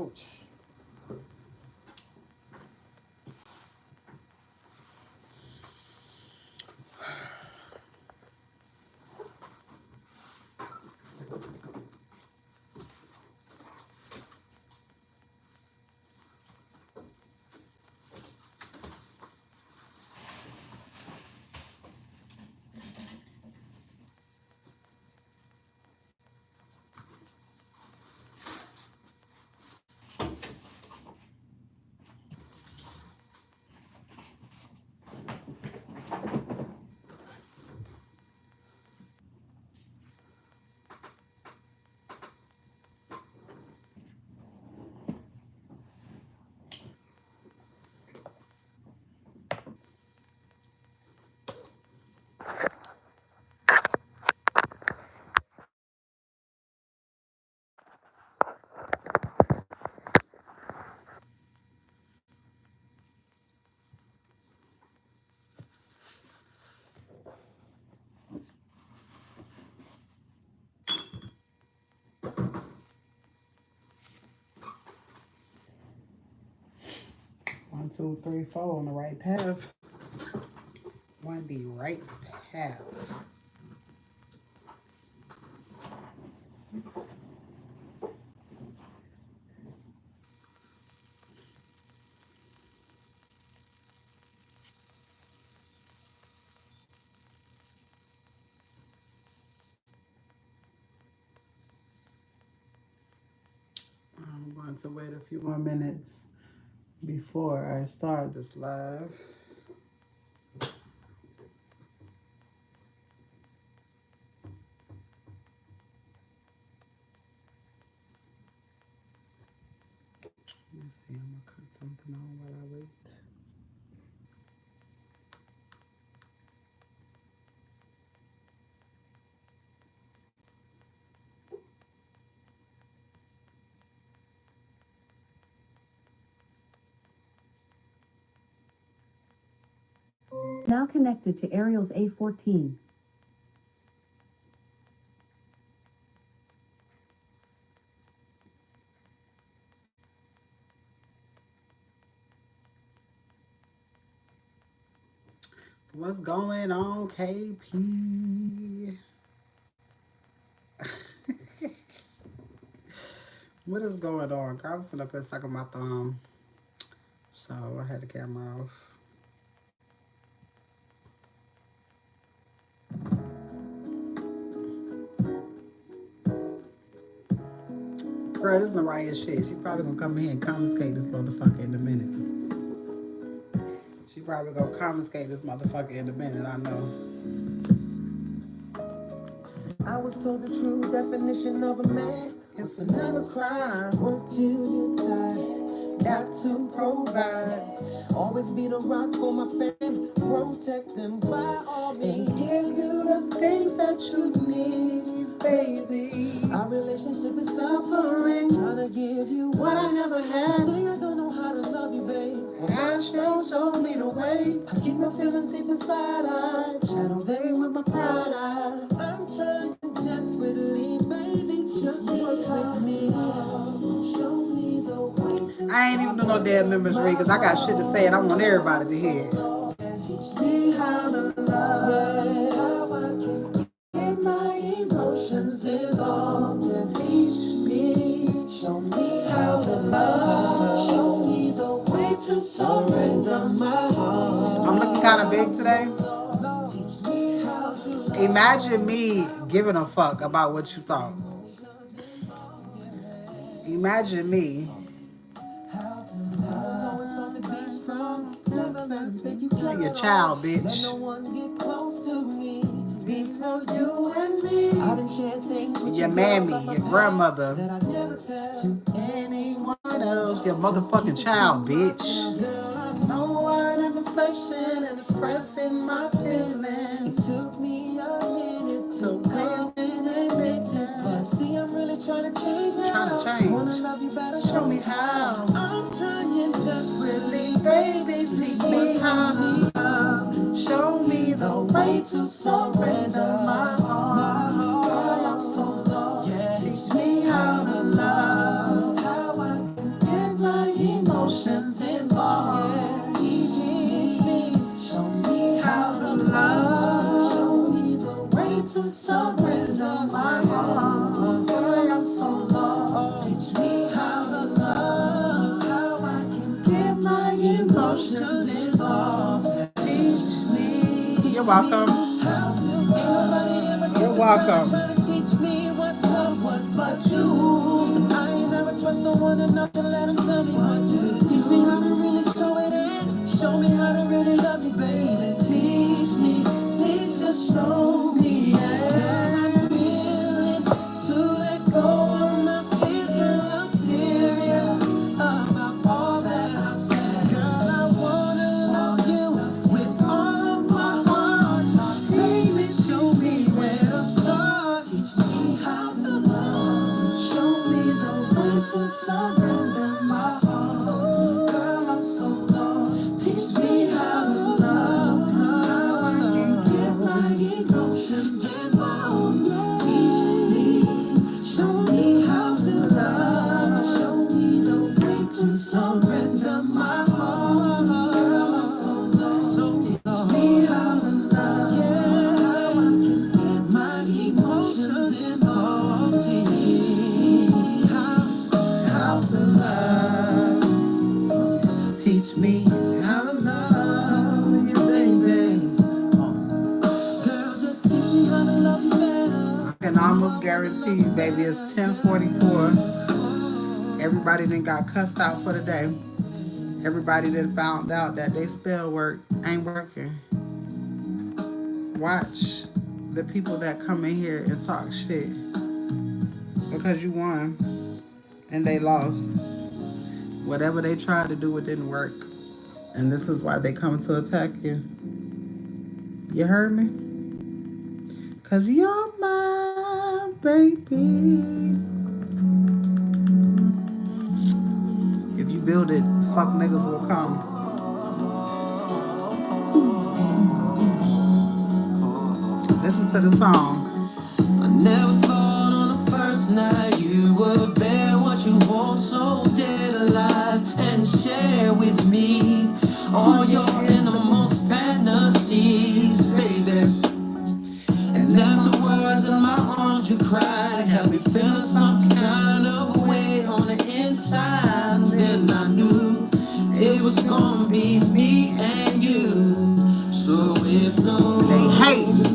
couch. One, two, three, four on the right path. On the right path. I'm going to wait a few more minutes before I start this live. Let's see, I'm gonna cut something on while I wait. Now connected to Ariel's A14. What's going on, KP? What is going on? I was sitting up here sucking my thumb, so I had the camera off. Girl, this is Mariah shit. She probably gonna come in here and confiscate this motherfucker in a minute. She probably gonna confiscate this motherfucker in a minute, I know. I was told the true definition of a man is to never cry. Work till you're tired, got to provide. Always be the rock for my family, protect them by all means. And give you the things that you need, baby. Our relationship is suffering, trying to give you what I never had. Say I don't know how to love you, babe. Well, God show me the way. I keep my feelings deep inside, I channel them with my pride. I'm trying desperately, baby, just work with me. Show me the way to I ain't even do no damn members read because I got shit to say and I want everybody to hear it. teach me how to love, how I can get my emotions involved. And teach me, show me how to love, show me the way to surrender my heart. I'm looking kind of big today. Imagine me giving a fuck about what you thought. Imagine me. Your child, bitch. Your mammy, your grandmother. Anyone else, your motherfucking child, bitch. And expressing my feelings. It took me a minute to come and admit this, but see, I'm really trying to change now. Wanna love you better, show me how. I'm trying desperately, baby, please me how to love. Show me the way to surrender my heart. Girl, I'm so lost. Yeah. Teach me how to love, how I can to surrender my heart. Girl, I'm so lost. Teach me how to love, how I can get my emotions involved. Teach me. You're welcome. How to give. You're welcome. Try to teach me what love was but you. I ain't never trust no one enough to let him tell me what to. Teach me how to really show it in. Show me how to really love you, baby. Teach me, please just show me. Yeah, I'm willing to let go of my fears, girl. I'm serious about all that I said. Girl, I wanna love you with all of my heart. Baby, show me where to start. Teach me how to love. Show me the way to surrender my heart. Girl, I'm so lost. Teach me how to love, how I can get my emotions involved. Teach me, show me how to love. Show me the way to surrender my heart. Girl, I'm so lost. So teach me how to love, yeah, how I can get my emotions involved. Teach me how to love. Teach me how to love you, baby. Girl, just teach me how to love you better. I can almost guarantee you, baby, it's 10:44. Everybody done got cussed out for the day. Everybody done found out that they spell work ain't working. Watch the people that come in here and talk shit because you won and they lost. Whatever they tried to do, it didn't work. And this is why they come to attack you. You heard me? Cause you're my baby. If you build it, fuck niggas will come. Listen to the song. I never thought on the first night you would bear what you want so dead alive and share with me all your innermost fantasies, baby. And afterwards in my arms you cried, had me feeling some kind of way on the inside. Then I knew it was gonna be me and you. So if no, They hate.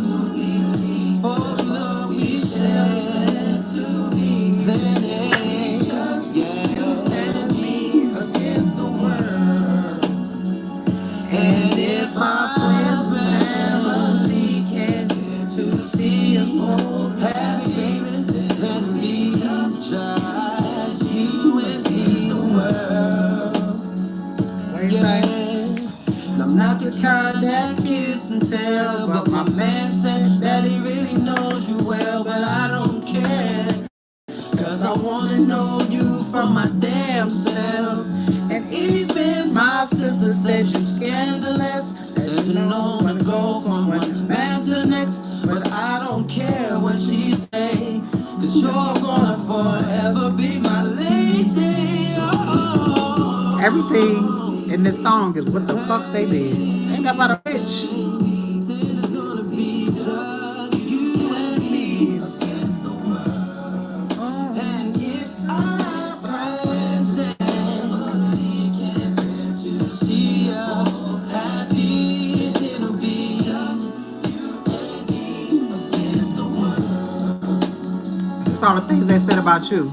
for the love we share to be, then it's just you and me against the world. And if our friends family can't get to see us both happy, baby, then we just you and me the world. What do you say? I'm not the kind that kiss and tell, but my man said that he really knows you well, but I don't care, cause I wanna know you from my damn self. And even my sister said you're scandalous, that you know when to go from one man to the next, but I don't care what she say, cause you're gonna forever be my lady. Oh. Everything in this song is what the fuck they did. Ain't that about a bitch? It's gonna be just you and me against the world. And if our friends and family can't bear to see us happy, it'll be just you and me against the world. That's all the things they said about you.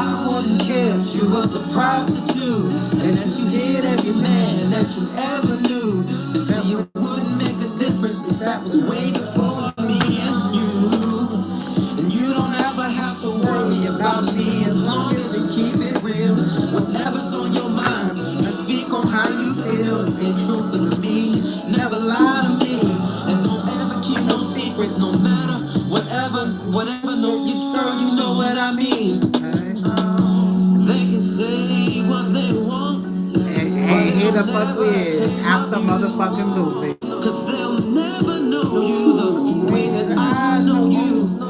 I wouldn't care if you was a prostitute, and that you hit every man that you ever knew. And so you wouldn't make a difference if that was waiting for me and you. And you don't ever have to worry about me as long as you keep it real. Whatever's on your mind, and speak on how you feel. Stay truthful to me, never lie to me, and don't ever keep no secrets, no matter whatever. No, you girl, you know what I mean. They can say what they want, And here the fuck we is after motherfucking Lucy. cause they'll never know you the way that I know you.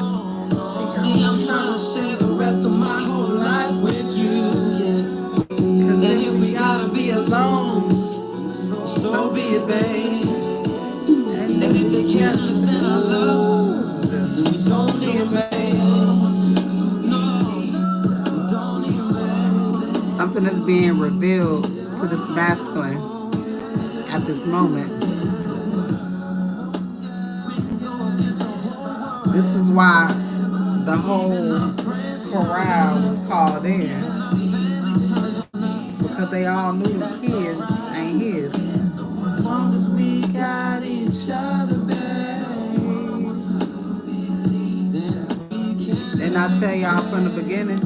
See, I'm trying to share the rest of my whole life with you, yeah. And if we gotta be alone, so be it, babe. And if they catch us in our love, being revealed to this masculine at this moment. This is why the whole corral was called in, because they all knew the kids ain't his. As long as we got each other, babe. Didn't I tell y'all from the beginning?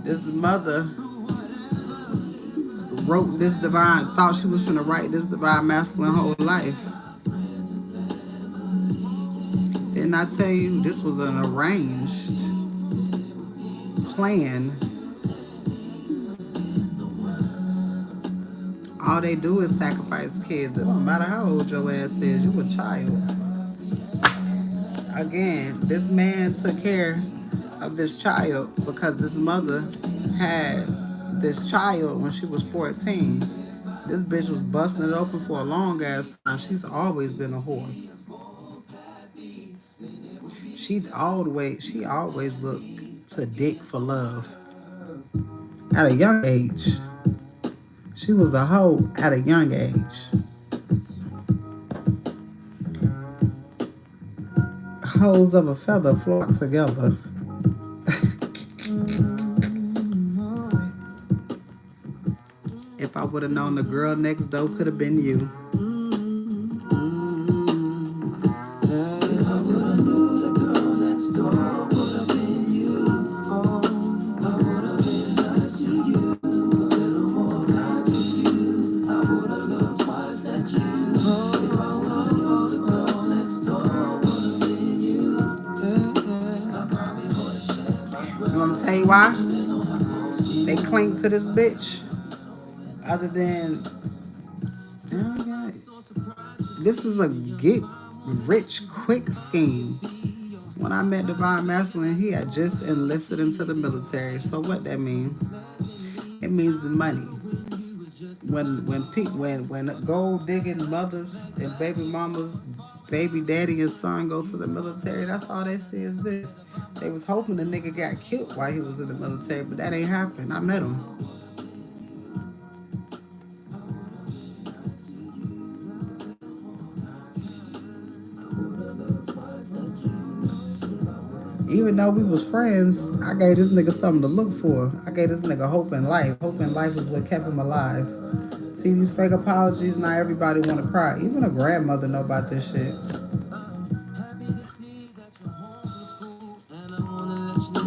This mother wrote this divine, thought she was gonna write this divine masculine whole life. Didn't I tell you this was an arranged plan? All they do is sacrifice kids. It don't matter how old your ass is, you a child. Again, this man took care of this child because this mother had this child when she was 14. This bitch was busting it open for a long ass time. She's always been a whore. She always looked to dick for love. At a young age. She was a hoe at a young age. Hoes of a feather flock together. If I would have known the girl next door could have been you. Tell you why they cling to this bitch, other than this is a get rich quick scheme. When I met Divine Masculine, he had just enlisted into the military. So what that means? It means the money. When gold digging mothers and baby mamas, baby daddy and son go to the military, that's all they see is this. They was hoping the nigga got killed while he was in the military, but that ain't happened. I met him. Even though we was friends, I gave this nigga something to look for. I gave this nigga hope in life. Hope in life is what kept him alive. See these fake apologies, not everybody want to cry. Even a grandmother know about this shit.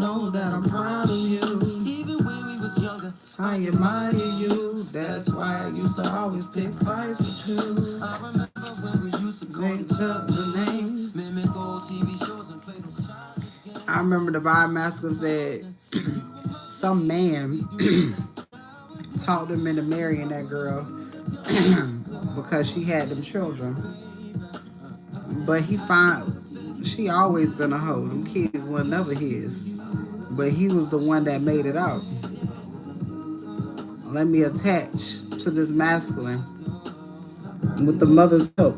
Know that I'm proud of you. Even when we was younger, I admire you. That's why I used to always pick fights with you. I remember when we used to go each other names, mimic old TV shows and play those shots. I remember the Vibe Master said some man talked him into marrying that girl because she had them children. But she always been a hoe. Them kids were never his. But he was the one that made it out. Let me attach to this masculine with the mother's help.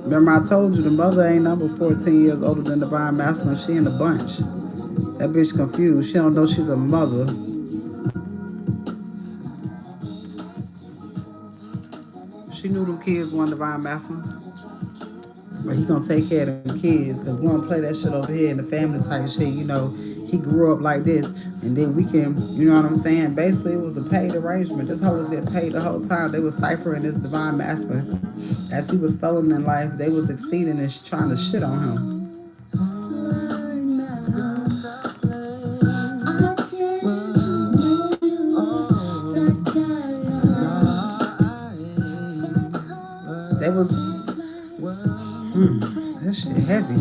Remember I told you the mother ain't number 14 years older than the Divine Masculine. She in the bunch. That bitch confused. She don't know she's a mother. She knew them kids weren't Divine Masculine. But he gonna take care of them kids, because we don't play that shit over here in the family type shit. You know, he grew up like this, and then we can, you know what I'm saying? Basically, it was a paid arrangement. This hoe was getting paid the whole time. They was ciphering this Divine Masculine. As he was failing in life, they was exceeding and trying to shit on him. They was that shit heavy.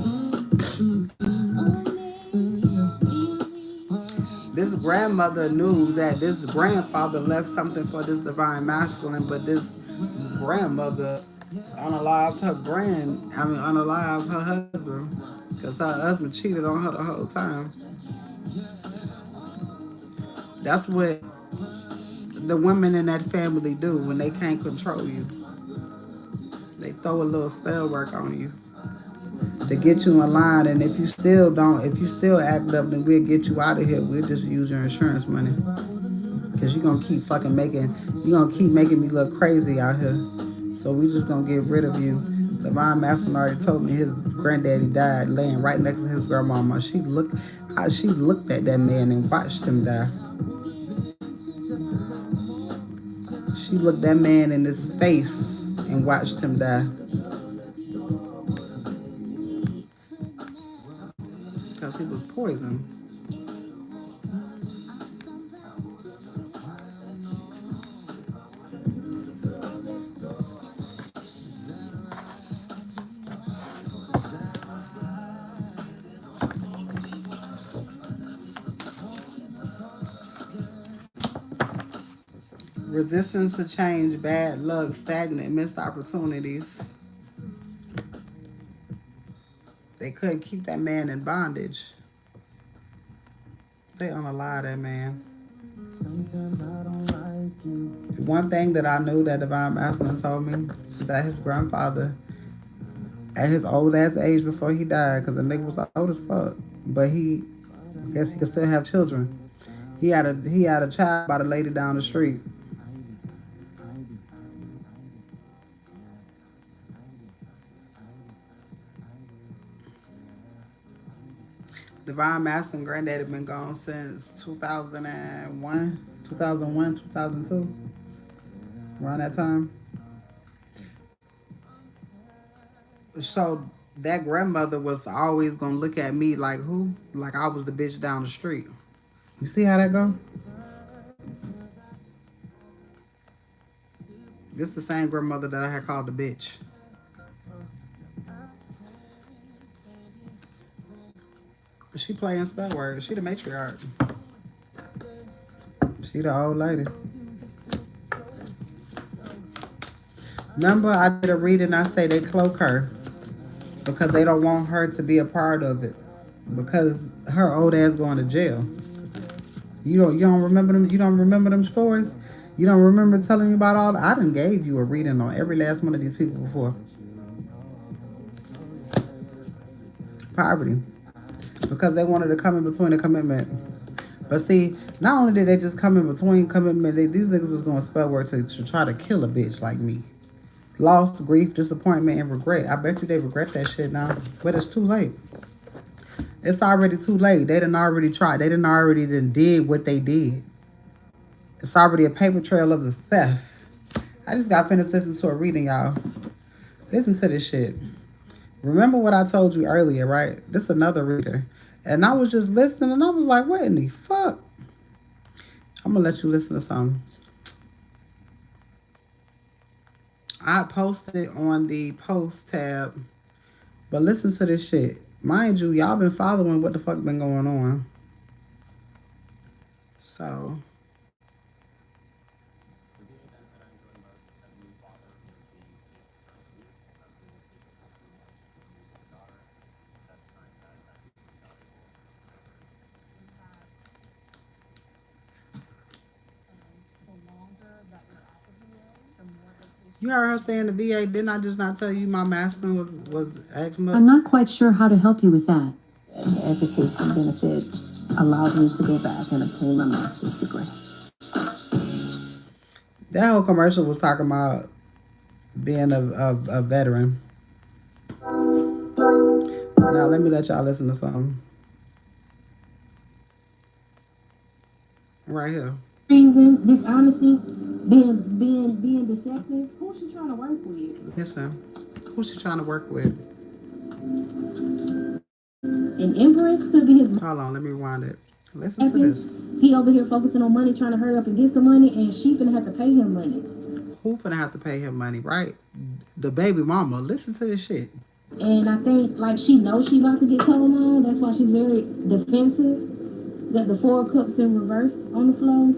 This grandmother knew that this grandfather left something for this Divine Masculine, but this grandmother unalived her husband, because her husband cheated on her the whole time. That's what the women in that family do when they can't control you. They throw a little spell work on you to get you in line, and if you still act up, then we'll get you out of here. We'll just use your insurance money. Because you're gonna keep making me look crazy out here. So we just gonna get rid of you. Divine Masculine already told me his granddaddy died laying right next to his grandmama. She looked at that man and watched him die. She looked that man in his face and watched him die. Because he was poisoned. Resistance to change, bad luck, stagnant, missed opportunities. They couldn't keep that man in bondage. They unalive that man. Sometimes I don't like you. One thing that I knew that Divine Masculine told me that his grandfather, at his old ass age before he died, because the nigga was old as fuck, but I guess he could still have children. He had a child by the lady down the street. Divine Masculine granddaddy been gone since 2001, 2002, around that time. So that grandmother was always gonna look at me like who? Like I was the bitch down the street. You see how that go? This the same grandmother that I had called the bitch. She playing spell words. She the matriarch. She the old lady. Remember, I did a reading. I say they cloak her because they don't want her to be a part of it because her old ass going to jail. You don't remember them. You don't remember them stories. You don't remember telling me about all that. I done gave you a reading on every last one of these people before. Poverty. Because they wanted to come in between the commitment. But see, not only did they just come in between commitment, these niggas was doing spell work to try to kill a bitch like me. Loss, grief, disappointment, and regret. I bet you they regret that shit now. But it's too late. It's already too late. They done already tried. They done already did what they did. It's already a paper trail of the theft. I just got finished listening to a reading, y'all. Listen to this shit. Remember what I told you earlier, right? This is another reader. And I was just listening and I was like, what in the fuck? I'm going to let you listen to something. I posted on the post tab, but listen to this shit. Mind you, y'all been following what the fuck been going on. So... You heard her saying the VA, didn't I just not tell you my masculine was eczema? I'm not quite sure how to help you with that. Education benefit allowed me to go back and obtain my master's degree. That whole commercial was talking about being a veteran. Now let me let y'all listen to something. Right here. Reason, dishonesty, being deceptive. Who's she trying to work with? Listen, who's she trying to work with? An Empress could be his. Hold on, let me rewind it. Listen to this. He over here focusing on money, trying to hurry up and get some money, and she finna have to pay him money. Who finna have to pay him money, right? The baby mama. Listen to this shit. And I think like she knows she about to get told on. That's why she's very defensive. Got the 4 cups in reverse on the floor.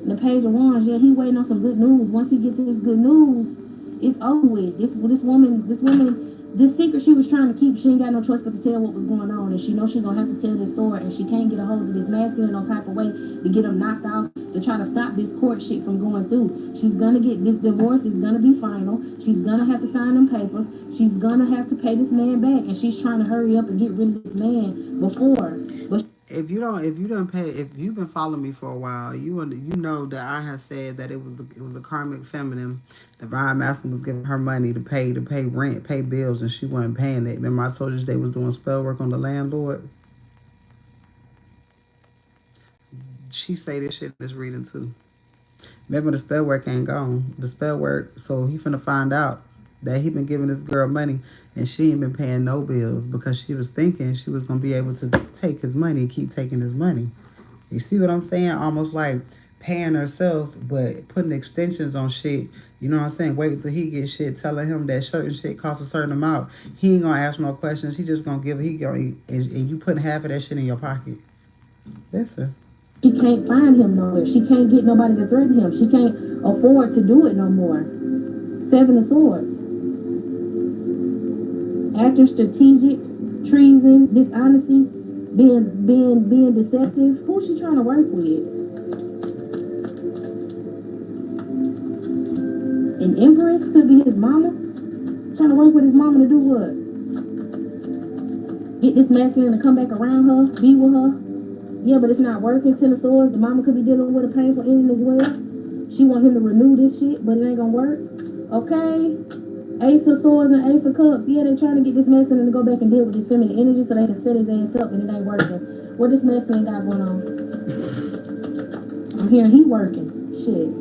The Page of Wands, yeah, he waiting on some good news. Once he gets this good news, it's over with. This woman, this secret she was trying to keep, she ain't got no choice but to tell what was going on. And she knows she's going to have to tell this story. And she can't get a hold of this masculine no type of way to get him knocked out, to try to stop this court shit from going through. She's going to get, this divorce is going to be final. She's going to have to sign them papers. She's going to have to pay this man back. And she's trying to hurry up and get rid of this man before. But If you've been following me for a while, you know that I have said that it was a karmic feminine. Divine Masculine was giving her money to pay rent, pay bills, and she wasn't paying it. Remember I told you they was doing spell work on the landlord? She say this shit is reading too. Remember the spell work ain't gone. The spell work, so he finna find out that he been giving this girl money and she ain't been paying no bills because she was thinking she was gonna be able to take his money, keep taking his money. You see what I'm saying? Almost like paying herself, but putting extensions on shit. You know what I'm saying? Waiting till he get shit, telling him that certain shit costs a certain amount. He ain't gonna ask no questions. He just gonna give it. And you putting half of that shit in your pocket. Listen. She can't find him nowhere. She can't get nobody to threaten him. She can't afford to do it no more. Seven of Swords. Acting strategic, treason, dishonesty, being deceptive. Who's she trying to work with? An Empress could be his mama. Trying to work with his mama to do what? Get this masculine to come back around her, be with her. Yeah, but it's not working. Ten of Swords. The mama could be dealing with a painful ending as well. She want him to renew this shit, but it ain't gonna work. Okay. Ace of Swords and Ace of Cups. Yeah, they trying to get this masculine to go back and deal with this feminine energy so they can set his ass up, and it ain't working. What this masculine got going on? I'm hearing he working. Shit.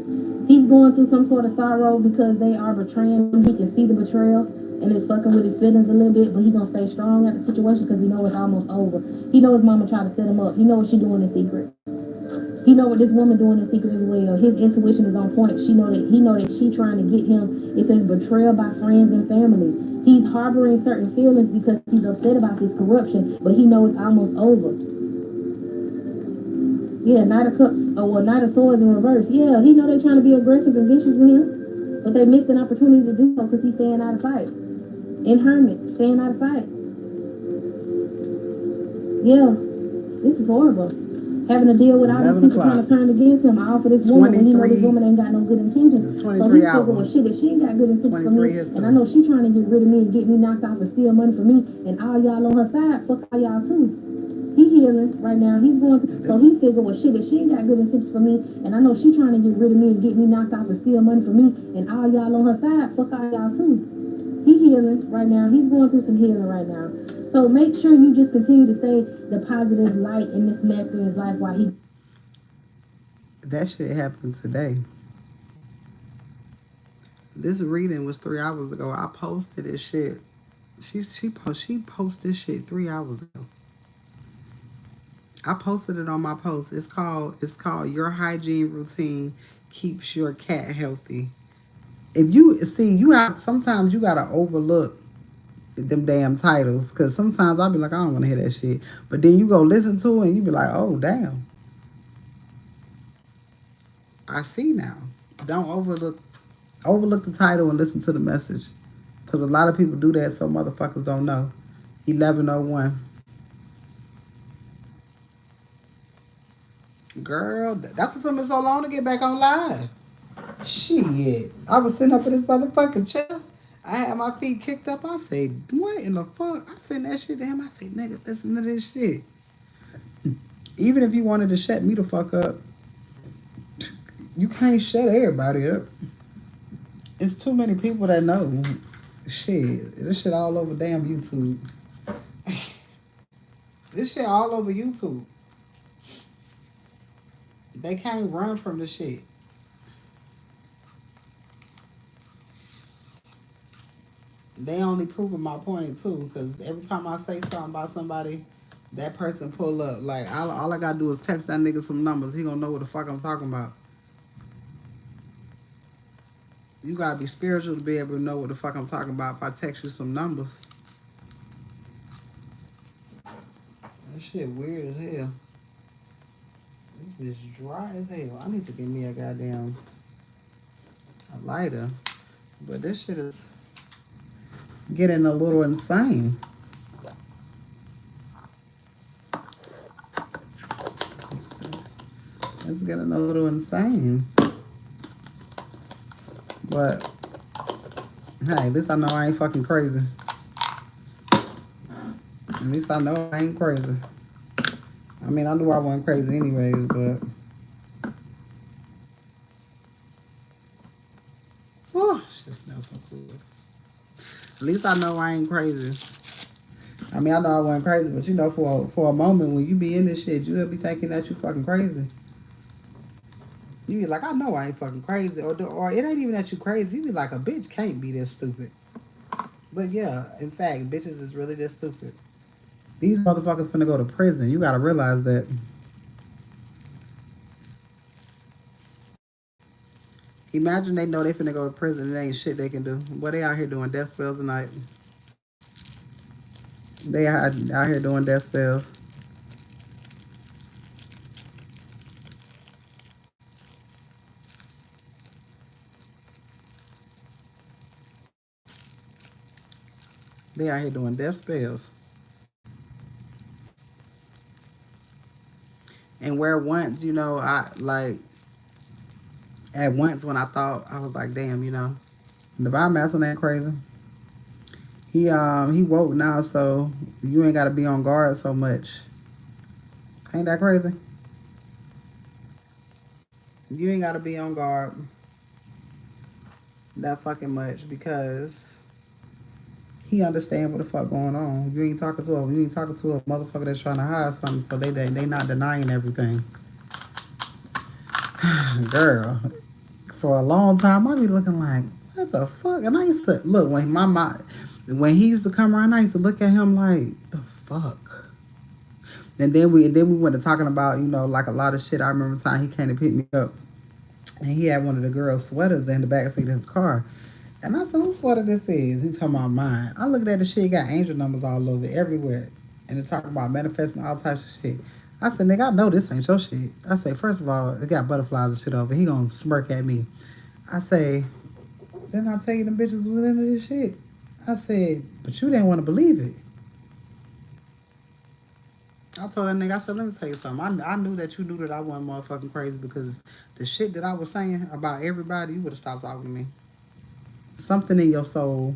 He's going through some sort of sorrow because they are betraying him. He can see the betrayal and it's fucking with his feelings a little bit, but he gonna stay strong at the situation because he know it's almost over. He know his mama trying to set him up. He know what she doing in secret. He know what this woman doing in secret as well. His intuition is on point. He know that she trying to get him. It says betrayal by friends and family. He's harboring certain feelings because he's upset about this corruption, but he know it's almost over. Yeah, Knight of Cups, Knight of Swords in reverse. Yeah, he know they're trying to be aggressive and vicious with him, but they missed an opportunity to do so because he's staying out of sight. In Hermit, staying out of sight. Yeah, this is horrible. Having to deal with all these people trying to turn against him, all for this woman when he know this woman ain't got no good intentions. So he figured, well, shit, if she ain't got good intentions for me, and I know she trying to get rid of me and get me knocked off and steal money from me, and all y'all on her side, fuck all y'all too. He healing right now. He's going through. So he figured, well, shit, if she ain't got good intentions for me, and I know she trying to get rid of me and get me knocked off and steal money from me, and all y'all on her side, fuck all y'all too. He healing right now. He's going through some healing right now. So make sure you just continue to stay the positive light in this masculine's life while he. That shit happened today. This reading was 3 hours ago. I posted this shit. She posted shit 3 hours ago. I posted it on my post. It's called Your Hygiene Routine Keeps Your Cat Healthy. If you see, sometimes you gotta overlook them damn titles, because sometimes I'll be like, I don't want to hear that shit, but then you go listen to it and you be like, oh damn, I see now. Don't overlook the title and listen to the message, because a lot of people do that, so motherfuckers don't know. 1101. Girl, that's what took me so long to get back on live. Shit. I was sitting up in this motherfucking chair. I had my feet kicked up. I said, what in the fuck? I sent that shit to him. I said, nigga, listen to this shit. Even if you wanted to shut me the fuck up, you can't shut everybody up. It's too many people that know. Shit. This shit all over damn YouTube. This shit all over YouTube. They can't run from the shit. They only proving my point too, because every time I say something about somebody, that person pull up. Like, all I gotta do is text that nigga some numbers. He gonna know what the fuck I'm talking about. You gotta be spiritual to be able to know what the fuck I'm talking about if I text you some numbers. That shit weird as hell. This bitch dry as hell. I need to get me a goddamn lighter. But this shit is getting a little insane. It's getting a little insane. But hey, at least I know I ain't fucking crazy. At least I know I ain't crazy. I mean, I knew I wasn't crazy anyways, but oh, shit smells so good. At least I know I ain't crazy. I mean, I know I wasn't crazy, but you know, for a moment when you be in this shit, you'll be thinking that you fucking crazy. You be like, I know I ain't fucking crazy, or it ain't even that you crazy. You be like, a bitch can't be this stupid. But yeah, in fact, bitches is really this stupid. These motherfuckers finna go to prison. You gotta realize that. Imagine they know they finna go to prison and there ain't shit they can do. Boy, they out here doing death spells tonight. They out here doing death spells. They out here doing death spells. And where once, you know, I like at once when I thought I was like, damn, you know, Divine Masculine ain't crazy. He woke now, so you ain't gotta be on guard so much. Ain't that crazy? You ain't gotta be on guard that fucking much because he understand what the fuck going on. You ain't talking to a motherfucker that's trying to hide something, so they not denying everything. Girl, for a long time I be looking like, what the fuck? And I used to look when he used to come around, I used to look at him like, the fuck. And then we went to talking about, you know, like a lot of shit. I remember the time he came to pick me up and he had one of the girls' sweaters in the backseat of his car. And I said, whose sweater this is? He talking about mine. I looked at the shit, got angel numbers all over everywhere. And they talking about manifesting all types of shit. I said, nigga, I know this ain't your shit. I said, first of all, it got butterflies and shit over. He gonna smirk at me. I say, then I'll tell you them bitches was into this shit. I said, but you didn't want to believe it. I told that nigga, I said, let me tell you something. I knew that you knew that I wasn't motherfucking crazy because the shit that I was saying about everybody, you would have stopped talking to me. Something in your soul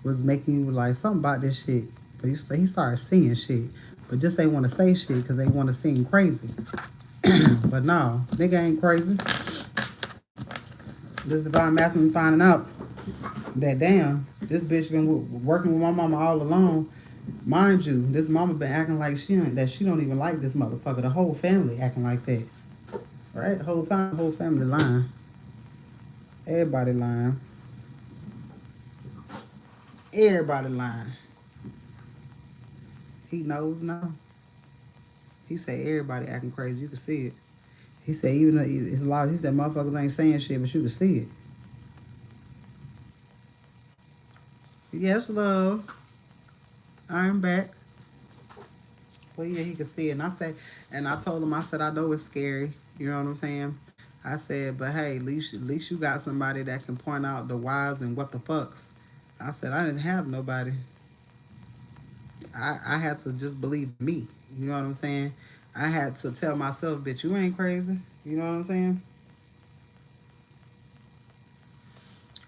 was making you like something about this shit. But he started seeing shit. But just they want to say shit because they want to seem crazy. But no, nigga ain't crazy. This Divine Masculine finding out that damn, this bitch been working with my mama all along. Mind you, this mama been acting like she don't even like this motherfucker. The whole family acting like that. Right? The whole time, the whole family lying. Everybody lying. Everybody lying. He knows now. He said everybody acting crazy. You can see it. He said even though it's a lot. He said motherfuckers ain't saying shit, but you can see it. Yes, love. I'm back. Well, yeah, he could see it. And I told him, I said, I know it's scary. You know what I'm saying? I said, but hey, at least you got somebody that can point out the whys and what the fucks. I said, I didn't have nobody. I had to just believe me. You know what I'm saying? I had to tell myself, bitch, you ain't crazy. You know what I'm saying?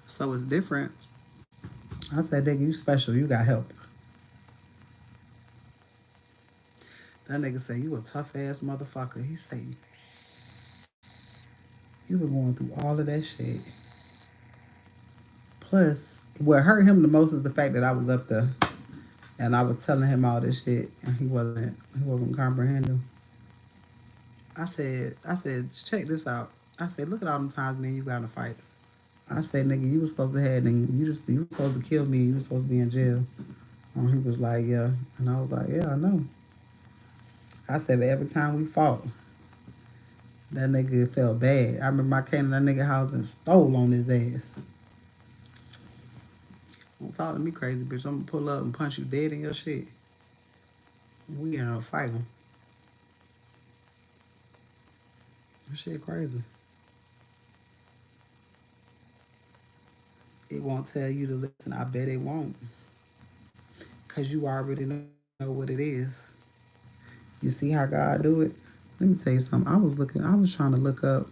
So it's different. I said, nigga, you special. You got help. That nigga said, you a tough ass motherfucker. He said, you been going through all of that shit. Plus, what hurt him the most is the fact that I was up there and I was telling him all this shit and he wasn't comprehending. I said, check this out. I said, look at all them times, man, you got in a fight. I said, nigga, you was supposed to have, and you were supposed to kill me. You was supposed to be in jail. And he was like, yeah. And I was like, yeah, I know. I said, but every time we fought, that nigga felt bad. I remember I came to that nigga house and stole on his ass. Don't talk to me crazy, bitch. I'm gonna pull up and punch you dead in your shit. We in a fight. That shit crazy. It won't tell you to listen. I bet it won't. Because you already know what it is. You see how God do it? Let me tell you something. I was trying to look up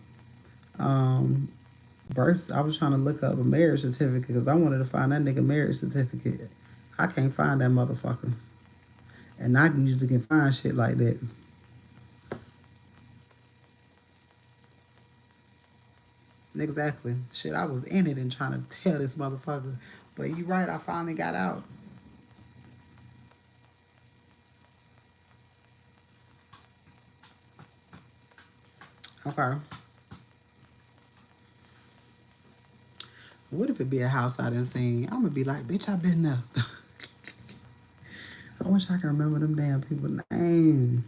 birth. I was trying to look up a marriage certificate because I wanted to find that nigga marriage certificate. I can't find that motherfucker. And I usually can find shit like that. Exactly. Shit, I was in it and trying to tell this motherfucker. But you right, I finally got out. Okay. What if it be a house I done seen? I'm gonna be like, bitch, I been there. I wish I could remember them damn people's names.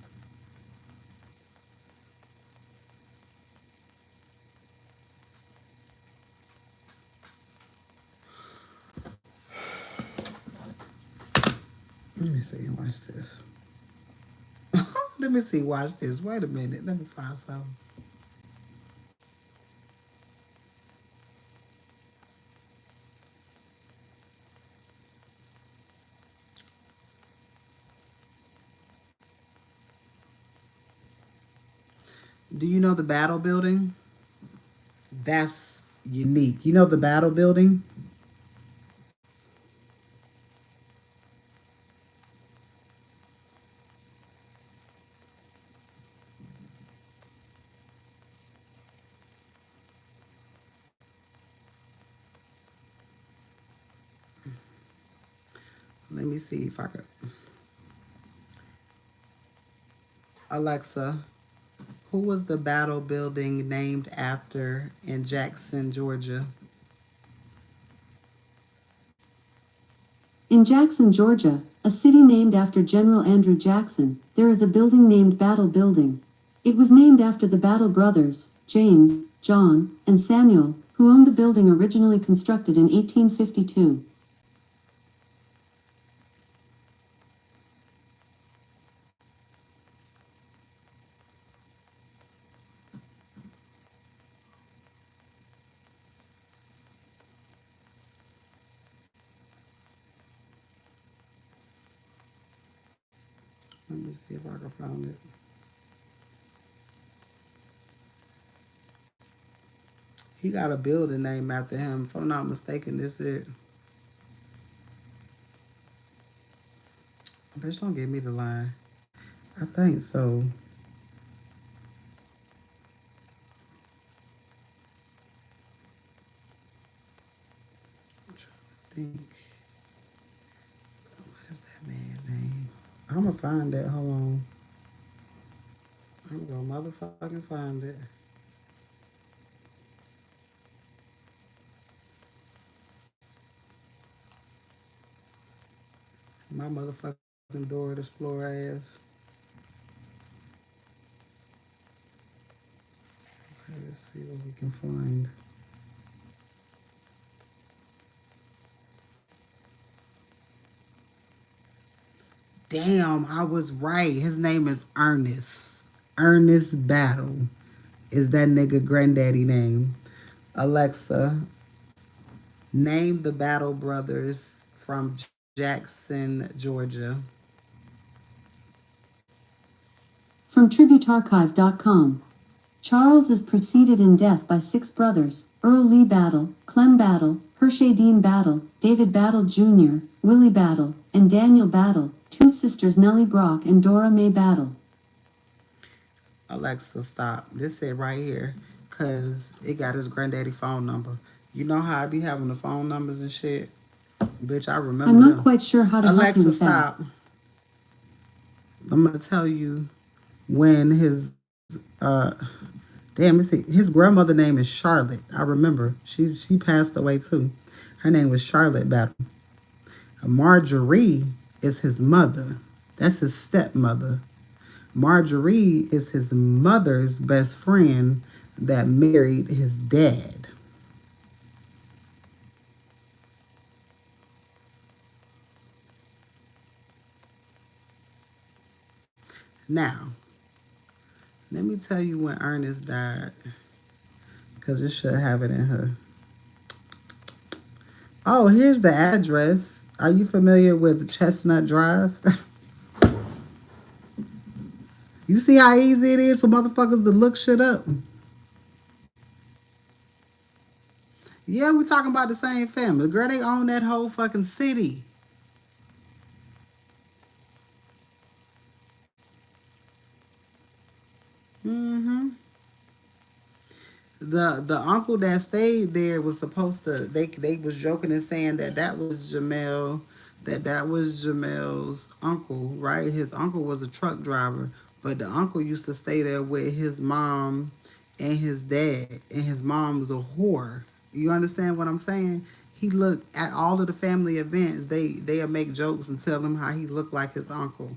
Let me see. Watch this. Let me see. Watch this. Wait a minute. Let me find something. Do you know the battle building? That's unique. You know the battle building? Let me see if I could. Alexa, who was the battle building named after in Jackson, Georgia? In Jackson, Georgia, a city named after General Andrew Jackson, there is a building named Battle Building. It was named after the Battle brothers, James, John, and Samuel, who owned the building originally constructed in 1852. Let me see if I can find it. He got a building named after him. If I'm not mistaken, this is it. Bitch, don't give me the line. I think so. I'm trying to think. What is that man's name? I'm gonna find it. Hold on. I'm gonna motherfucking find it. My motherfucking Dora the Explorer ass. Okay, let's see what we can find. Damn, I was right. His name is Ernest. Ernest Battle is that nigga granddaddy name. Alexa, name the Battle brothers from Jackson, Georgia. From TributeArchive.com. Charles is preceded in death by 6 brothers: Earl Lee Battle, Clem Battle, Hershey Dean Battle, David Battle Jr., Willie Battle, and Daniel Battle, 2 sisters Nellie Brock and Dora Mae Battle. Alexa, stop. This said right here, because it got his granddaddy phone number. You know how I be having the phone numbers and shit? Bitch, I remember I'm not them. quite sure how to help you Alexa, with that. stop. I'm going to tell you when his, his grandmother name is Charlotte. I remember. She passed away too. Her name was Charlotte Battle. Marjorie is his mother. That's his stepmother. Marjorie is his mother's best friend that married his dad. Now, let me tell you when Ernest died, because it should have it in her. Oh, here's the address. Are you familiar with Chestnut Drive? You see how easy it is for motherfuckers to look shit up? Yeah, we talking about the same family. Girl, they own that whole fucking city. Mm-hmm. The uncle that stayed there was supposed to. They was joking and saying that was Jamel, that was Jamel's uncle, right? His uncle was a truck driver, but the uncle used to stay there with his mom and his dad, and his mom was a whore. You understand what I'm saying? He looked at all of the family events. They'll make jokes and tell him how he looked like his uncle.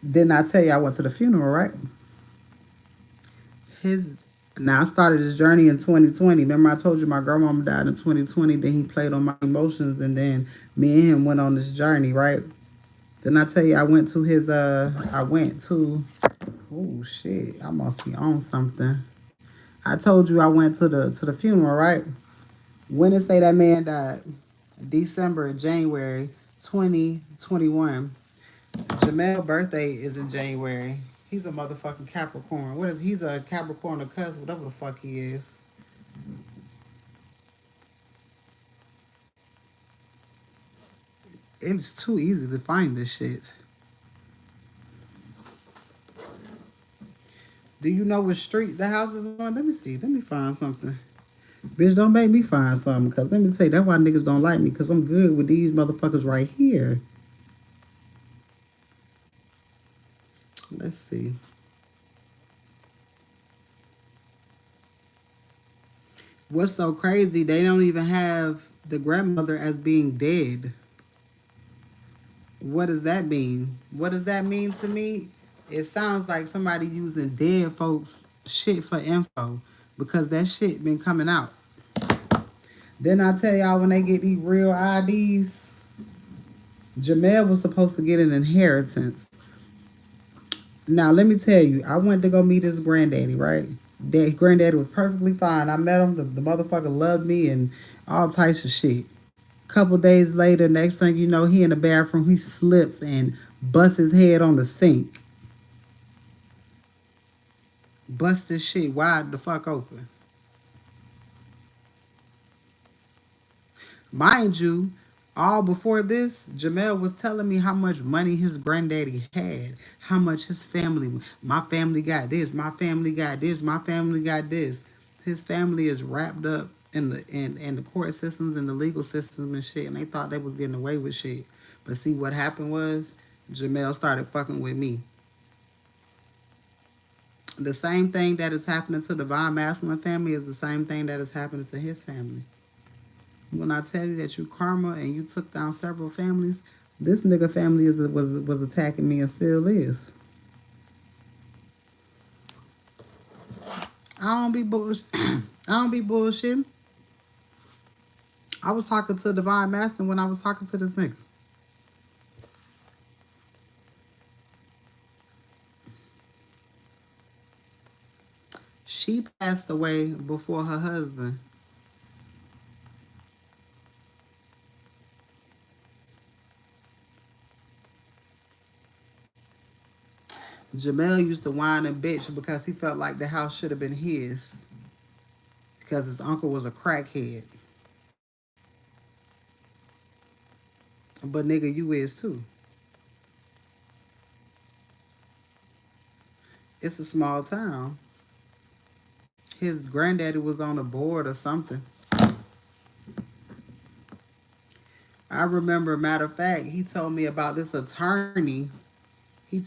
Didn't I tell you I went to the funeral, right? His Now I started this journey in 2020. Remember I told you my grandmama died in 2020. Then he played on my emotions, and then me and him went on this journey, right? Then I tell you I went to his I went to oh shit, I must be on something. I told you I went to the funeral, right? When it say that man died? December, January 2021. Jamel's birthday is in January. He's a motherfucking Capricorn. He's a Capricorn of cuss, whatever the fuck he is. It's too easy to find this shit. Do you know what street the house is on? Let me see. Let me find something. Bitch, don't make me find something. Because let me tell you, that's why niggas don't like me. Because I'm good with these motherfuckers right here. Let's see. What's so crazy, they don't even have the grandmother as being dead. What does that mean? What does that mean to me? It sounds like somebody using dead folks shit for info, because that shit been coming out. Then I tell y'all, when they get these real IDs, Jamel was supposed to get an inheritance. Now let me tell you, I went to go meet his granddaddy, right? That granddaddy was perfectly fine. I met him. The motherfucker loved me and all types of shit. Couple days later, next thing you know, he in the bathroom, he slips and busts his head on the sink. Bust his shit wide the fuck open. Mind you, all before this, Jamel was telling me how much money his granddaddy had, how much his family, my family got this, my family got this, my family got this. His family is wrapped up in the court systems and the legal systems and shit, and they thought they was getting away with shit. But see, what happened was Jamel started fucking with me. The same thing that is happening to the Von Masculine family is the same thing that is happening to his family. When I tell you that you karma and you took down several families, this nigga family was attacking me and still is. I don't be bullshit. I don't be bullshitting. I was talking to Divine Master when I was talking to this nigga. She passed away before her husband. Jamel used to whine and bitch because he felt like the house should have been his, because his uncle was a crackhead. But nigga, you is too. It's a small town. His granddaddy was on a board or something. I remember, matter of fact, he told me about this attorney. I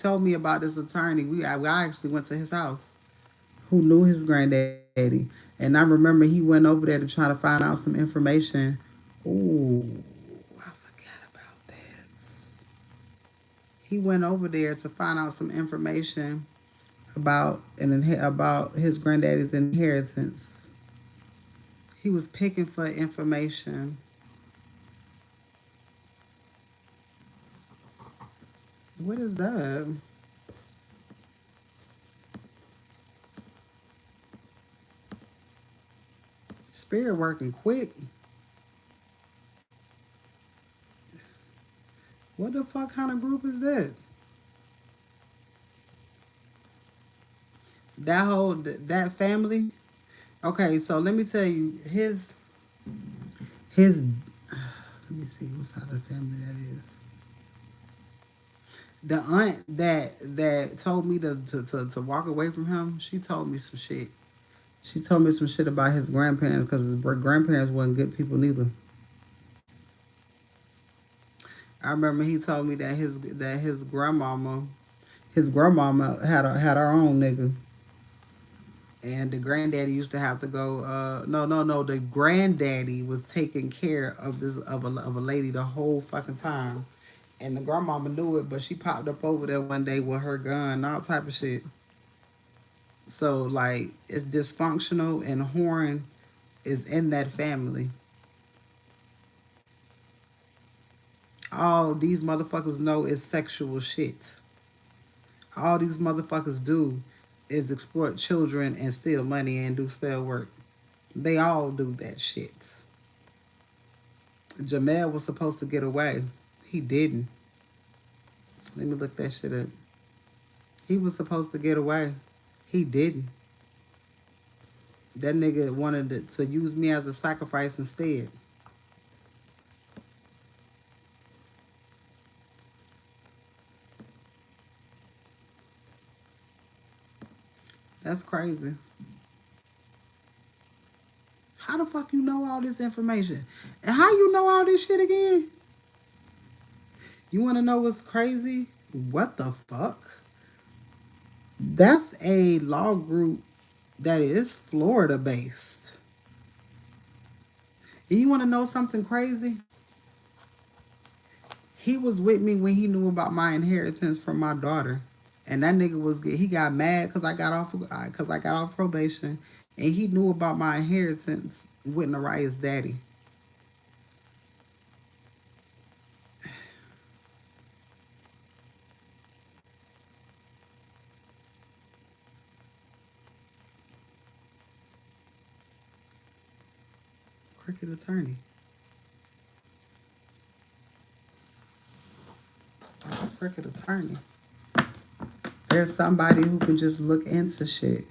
actually went to his house, who knew his granddaddy. And I remember he went over there to try to find out some information. Ooh, I forgot about that. He went over there to find out some information about his granddaddy's inheritance. He was picking for information. What is that? Spirit working quick. What the fuck kind of group is that? That family. Okay, so let me tell you, his Let me see what side of the family that is. The aunt that told me to walk away from him, she told me some shit. She told me some shit about his grandparents because his grandparents wasn't good people neither. I remember he told me that his grandmama had her own nigga. And the granddaddy used to have to go. No. The granddaddy was taking care of a lady the whole fucking time, and the grandmama knew it, but she popped up over there one day with her gun, all type of shit. So like, it's dysfunctional, and Horn is in that family. All these motherfuckers know is sexual shit. All these motherfuckers do is exploit children and steal money and do spell work. They all do that shit. Jamel was supposed to get away. He didn't. Let me look that shit up. He was supposed to get away. He didn't. That nigga wanted to use me as a sacrifice instead. That's crazy. How the fuck you know all this information? And how you know all this shit again? You want to know what's crazy? What the fuck? That's a law group that is Florida based. And you want to know something crazy? He was with me when he knew about my inheritance from my daughter. And that nigga he got mad because I got off probation, and he knew about my inheritance with Naraya's daddy. Crooked attorney. Crooked attorney. There's somebody who can just look into shit.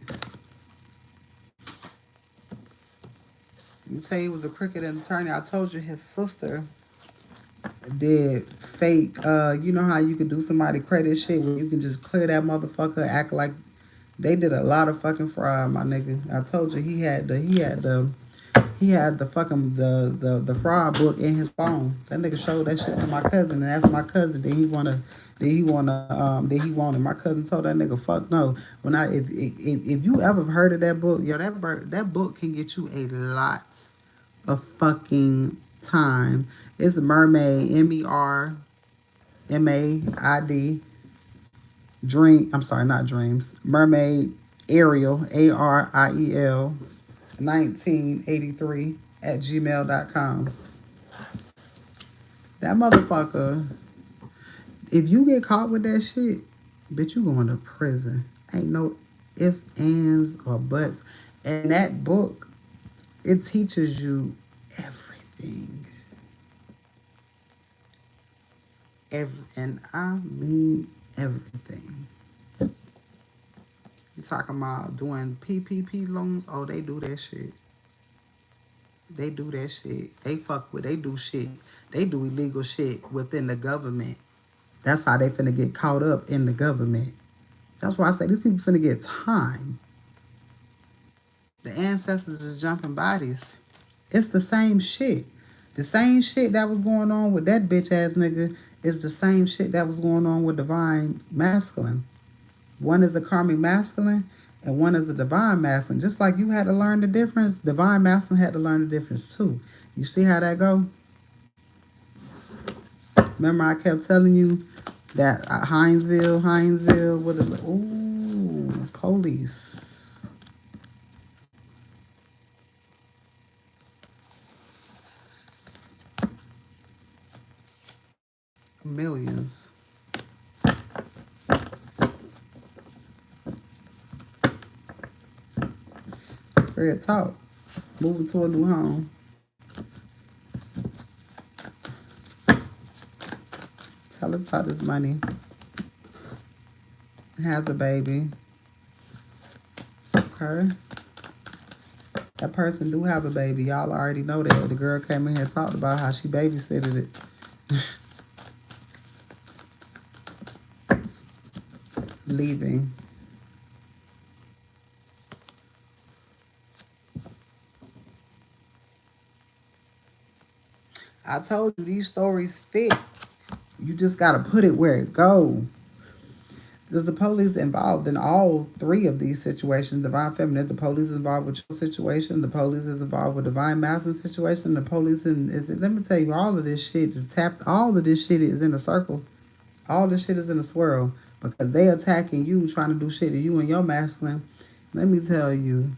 You say he was a crooked attorney. I told you his sister did fake. You know how you can do somebody credit shit where you can just clear that motherfucker, act like they did a lot of fucking fraud, my nigga. I told you he had the fucking the fraud book in his phone. That nigga showed that shit to my cousin, and that's my cousin. Did he want it? My cousin told that nigga, fuck no. If you ever heard of that book, yo, that book can get you a lot of fucking time. It's Mermaid, MERMAID, Dream. I'm sorry, not dreams. Mermaid Ariel, ARIEL, 1983 at gmail.com. That motherfucker, if you get caught with that shit, bitch, you going to prison. Ain't no ifs, ands, or buts. And that book, it teaches you everything. And I mean everything. You talking about doing PPP loans? Oh, they do that shit. They do that shit. They do shit. They do illegal shit within the government. That's how they finna get caught up in the government. That's why I say these people finna get time. The ancestors is jumping bodies. It's the same shit. The same shit that was going on with that bitch ass nigga is the same shit that was going on with divine masculine. One is a karmic masculine and one is a divine masculine. Just like you had to learn the difference, divine masculine had to learn the difference too. You see how that go? Remember I kept telling you that Hinesville, what is it? Ooh, police. Millions. Spread talk. Moving to a new home. Tell us about this money. Has a baby. Okay. That person do have a baby. Y'all already know that. The girl came in here and talked about how she babysitted it. Leaving. I told you these stories fit. You just got to put it where it go. There's the police involved in all three of these situations. Divine Feminine, the police is involved with your situation. The police is involved with Divine Masculine situation. The police let me tell you, all of this shit is tapped. All of this shit is in a circle. All this shit is in a swirl because they attacking you, trying to do shit to you and your masculine. Let me tell you,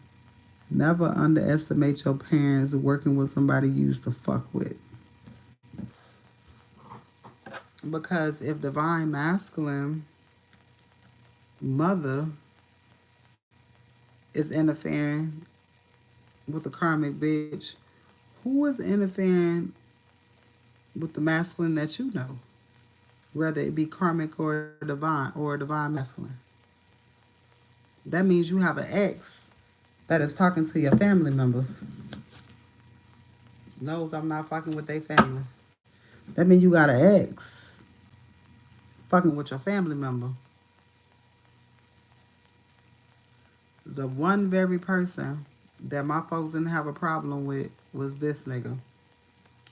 never underestimate your parents working with somebody you used to fuck with. Because if Divine Masculine mother is interfering with a karmic bitch, who is interfering with the masculine that you know? Whether it be karmic or divine masculine. That means you have an ex that is talking to your family members. Knows I'm not fucking with their family. That means you got an ex fucking with your family member. The one very person that my folks didn't have a problem with was this nigga.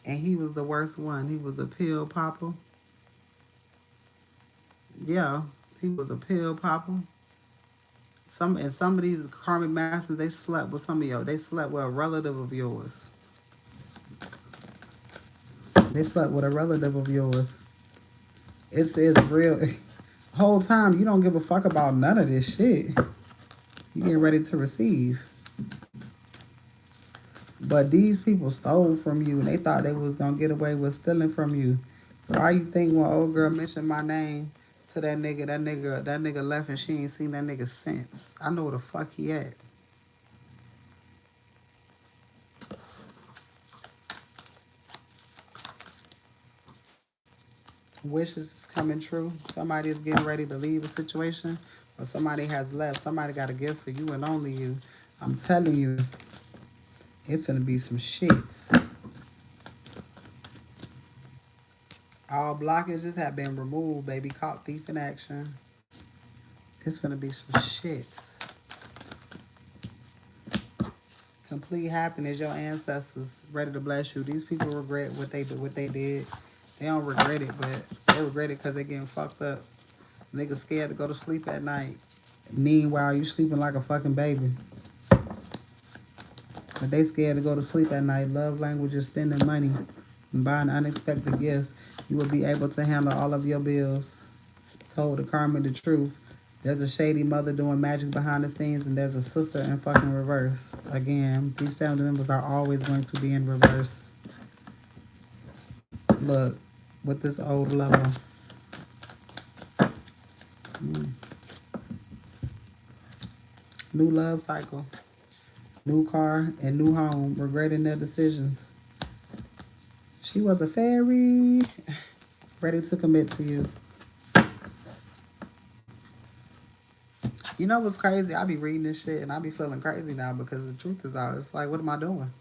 And he was the worst one. He was a pill popper. Yeah, he was a pill popper. Some of these karmic masters, they slept with some of y'all. They slept with a relative of yours. They slept with a relative of yours. It's real. Whole time, you don't give a fuck about none of this shit. You get ready to receive. But these people stole from you and they thought they was going to get away with stealing from you. Why you think when old girl mentioned my name to that nigga left and she ain't seen that nigga since? I know where the fuck he at. Wishes is coming true. Somebody is getting ready to leave a situation, or somebody has left. Somebody got a gift for you and only you. I'm telling you, it's gonna be some shits. All blockages have been removed, baby. Caught thief in action. It's gonna be some shits. Complete happiness. Your ancestors ready to bless you. These people regret what they did. They don't regret it, but they regret it because they getting fucked up. Niggas scared to go to sleep at night. Meanwhile, you sleeping like a fucking baby. But they scared to go to sleep at night. Love language is spending money and buying unexpected gifts. You will be able to handle all of your bills. Told the karma the truth. There's a shady mother doing magic behind the scenes, and there's a sister in fucking reverse. Again, these family members are always going to be in reverse. Look, with this old lover. New love cycle. New car and new home. Regretting their decisions. She was a fairy. Ready to commit to you. You know what's crazy? I be reading this shit and I be feeling crazy now because the truth is out. It's like, what am I doing?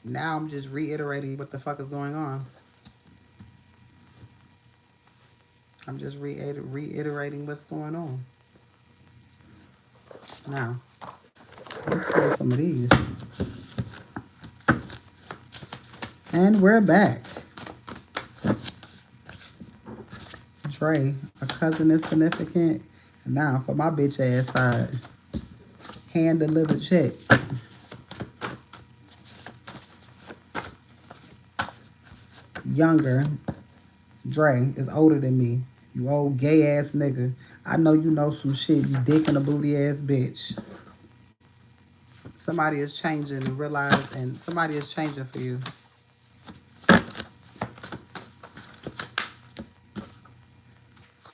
Now I'm just reiterating what the fuck is going on. I'm just reiterating what's going on. Now, let's pull some of these. And we're back. Dre, a cousin is significant. Now, for my bitch ass side, hand delivered check. Younger, Dre is older than me. You old gay ass nigga. I know you know some shit, you dick and a booty ass bitch. Somebody is changing and realize, and somebody is changing for you.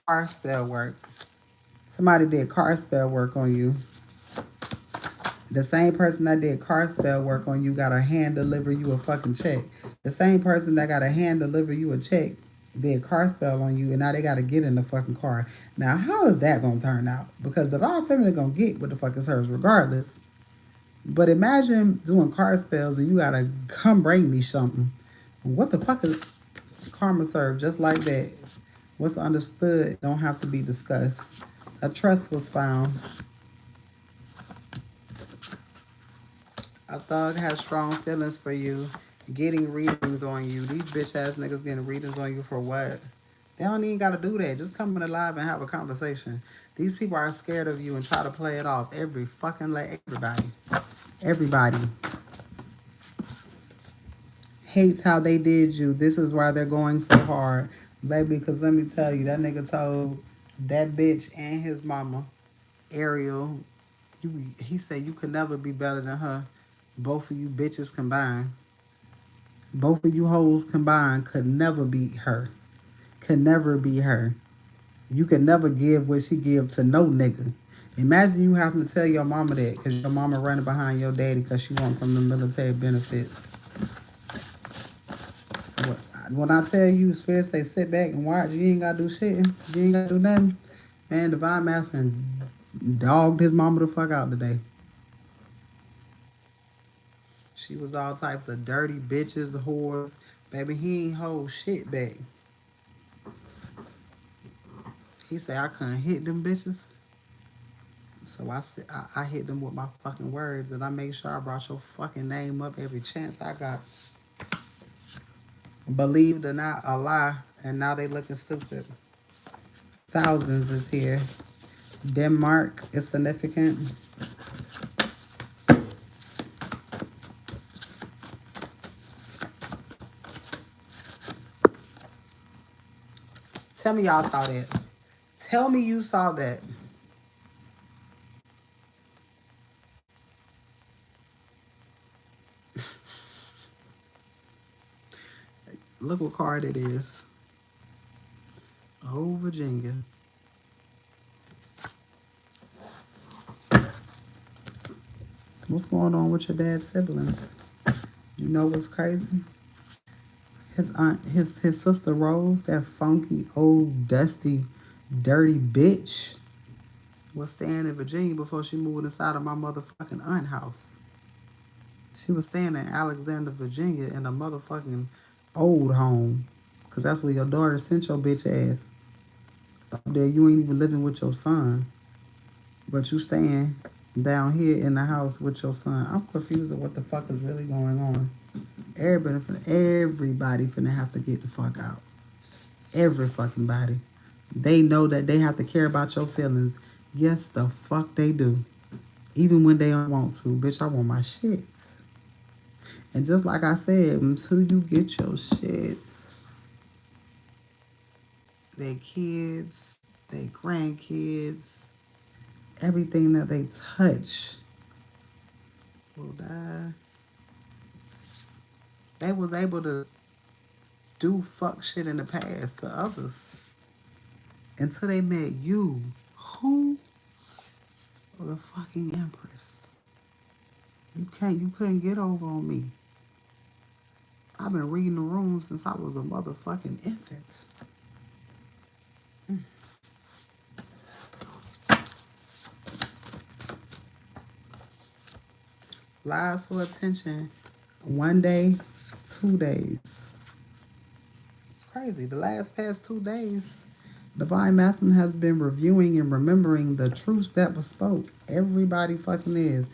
Car spell work. Somebody did car spell work on you. The same person that did car spell work on you got a hand deliver you a fucking check. The same person that got a hand deliver you a check did car spell on you, and now they got to get in the fucking car. Now, how is that going to turn out? Because Divine Feminine going to get what the fuck is hers regardless. But imagine doing card spells and you gotta come bring me something. What the fuck is karma serve? Just like that. What's understood don't have to be discussed. A trust was found. A thug has strong feelings for you. Getting readings on you. These bitch ass niggas getting readings on you for what? They don't even gotta do that. Just come in alive and have a conversation. These people are scared of you and try to play it off. Everybody. Everybody hates how they did you. This is why they're going so hard. Baby, because let me tell you, that nigga told that bitch and his mama, Ariel, he said you could never be better than her. Both of you bitches combined. Both of you hoes combined could never beat her. Could never be her. You could never give what she give to no nigga. Imagine you having to tell your mama that because your mama running behind your daddy because she wants some of the military benefits. When I tell you, Spirit say sit back and watch, you ain't got to do shit. You ain't got to do nothing. Man, Divine Masculine dogged his mama the fuck out today. She was all types of dirty bitches, whores. Baby, he ain't hold shit back. He said I couldn't hit them bitches. So I hit them with my fucking words, and I made sure I brought your fucking name up every chance I got. Believed or not, a lie, and now they looking stupid. Thousands is here. Denmark is significant. Tell me y'all saw that. Tell me you saw that. Look what card it is. Oh, Virginia. What's going on with your dad's siblings? You know what's crazy? His aunt, his sister Rose, that funky, old, dusty, dirty bitch, was staying in Virginia before she moved inside of my motherfucking aunt house. She was staying in Alexander, Virginia in a motherfucking old home. Because that's where your daughter sent your bitch ass. Up there, you ain't even living with your son. But you staying down here in the house with your son. I'm confused at what the fuck is really going on. Everybody finna have to get the fuck out. Every fucking body. They know that they have to care about your feelings. Yes, the fuck they do. Even when they don't want to. Bitch, I want my shit. And just like I said, until you get your shit, their kids, their grandkids, everything that they touch will die. They was able to do fuck shit in the past to others until they met you. Who? Well, the fucking Empress. You couldn't get over on me. I've been reading the room since I was a motherfucking infant. Lies for attention. 1 day, 2 days. It's crazy. The past 2 days, Divine Masculine has been reviewing and remembering the truths that was spoke. Everybody fucking is.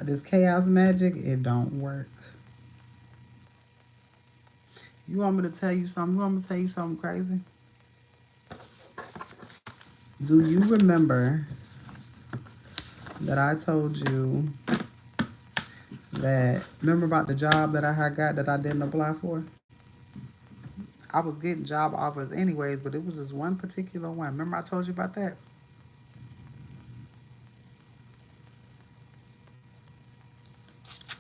This chaos magic, it don't work. You want me to tell you something? You want me to tell you something crazy? Do you remember that I told you that, remember about the job that I had got that I didn't apply for? I was getting job offers anyways, but it was just one particular one. Remember I told you about that?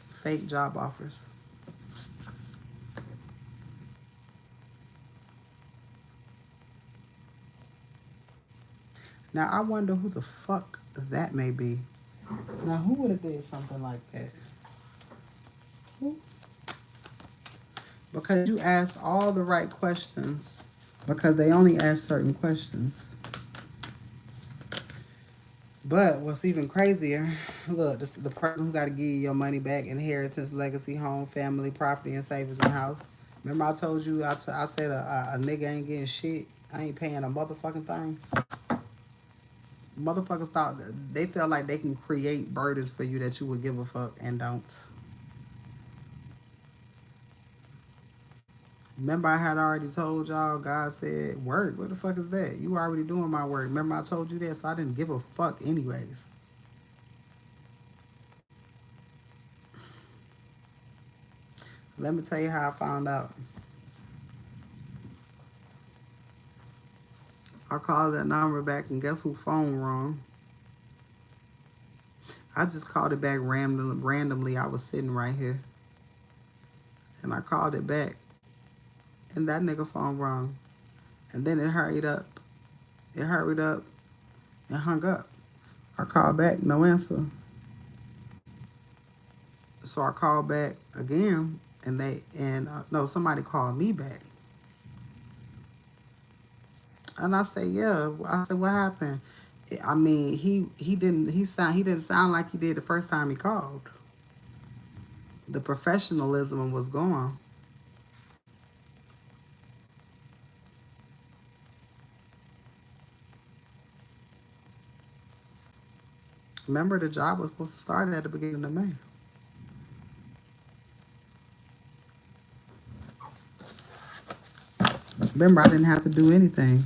Fake job offers. Now, I wonder who the fuck that may be. Now, who would have did something like that? Who? Because you asked all the right questions. Because they only ask certain questions. But what's even crazier, look, this is the person who got to give you your money back, inheritance, legacy, home, family, property, and savings and house. Remember I told you, I said a nigga ain't getting shit. I ain't paying a motherfucking thing. Motherfuckers thought they felt like they can create burdens for you that you would give a fuck and don't. Remember I had already told y'all, God said, work. What the fuck is that? You already doing my work. Remember I told you that, so I didn't give a fuck anyways. Let me tell you how I found out. I called that number back and guess who phone wrong? I just called it back randomly. I was sitting right here. And I called it back. And that nigga phone wrong. And then it hurried up. It hurried up and hung up. I called back, no answer. So I called back again and no, somebody called me back. And I said, yeah. I said, what happened? I mean, he didn't sound like he did the first time he called. The professionalism was gone. Remember, the job was supposed to start at the beginning of May. Remember, I didn't have to do anything.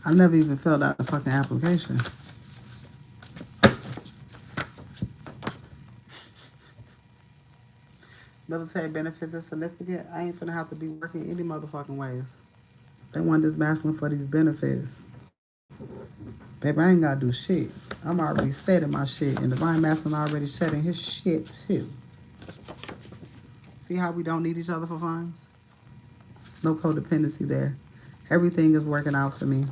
I never even filled out the fucking application. Military benefits is significant. I ain't finna have to be working any motherfucking ways. They want this masculine for these benefits. Baby, I ain't gotta do shit. I'm already setting my shit, and Divine Masculine already setting his shit too. See how we don't need each other for funds? No codependency there. Everything is working out for me.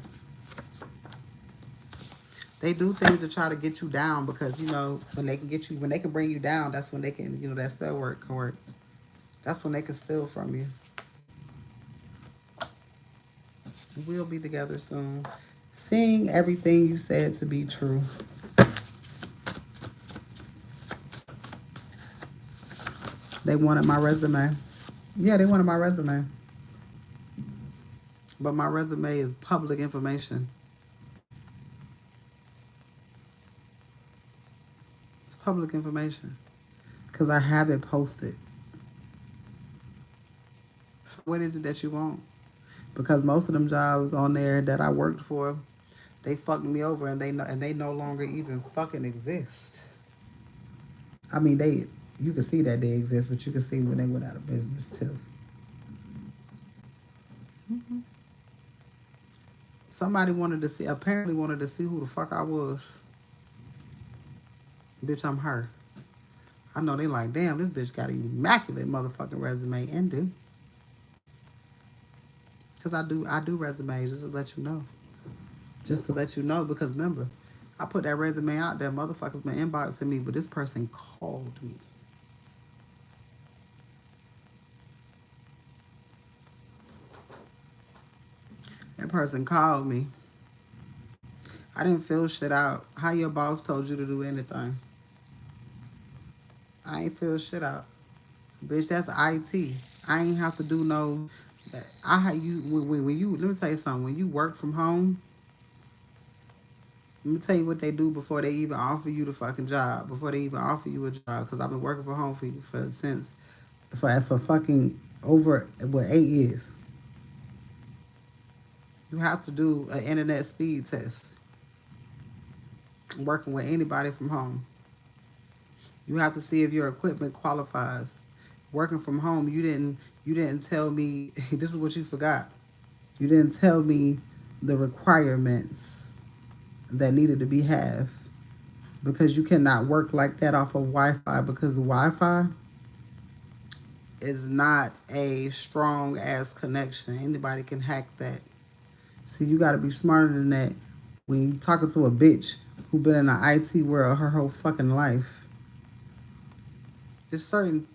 They do things to try to get you down because, you know, when they can bring you down, that's when they can, you know, that spell work can work. That's when they can steal from you. We'll be together soon. Seeing everything you said to be true. They wanted my resume. Yeah, they wanted my resume. But my resume is public information. It's public information. Because I have it posted. What is it that you want? Because most of them jobs on there that I worked for, they fucked me over and they no longer even fucking exist. I mean, you can see that they exist, but you can see when they went out of business too. Mm-hmm. Somebody apparently wanted to see who the fuck I was. Bitch, I'm her. I know they like, damn, this bitch got an immaculate motherfucking resume, and do. Because I do resumes, just to let you know. Just to let you know, because remember, I put that resume out there, motherfuckers been inboxing me, but this person called me. That person called me. I didn't fill shit out. How your boss told you to do anything? I ain't fill shit out. Bitch, that's IT. I ain't have to do no. Let me tell you something. When you work from home, let me tell you what they do before they even offer you the fucking job. Before they even offer you a job, because I've been working from home for fucking over 8 years. You have to do an internet speed test. Working with anybody from home. You have to see if your equipment qualifies. Working from home, you didn't tell me. This is what you forgot. You didn't tell me the requirements that needed to be have, because you cannot work like that off of Wi-Fi, because Wi-Fi is not a strong ass connection. Anybody can hack that. See, you got to be smarter than that when you talking to a bitch who been in the IT world her whole fucking life. There's certain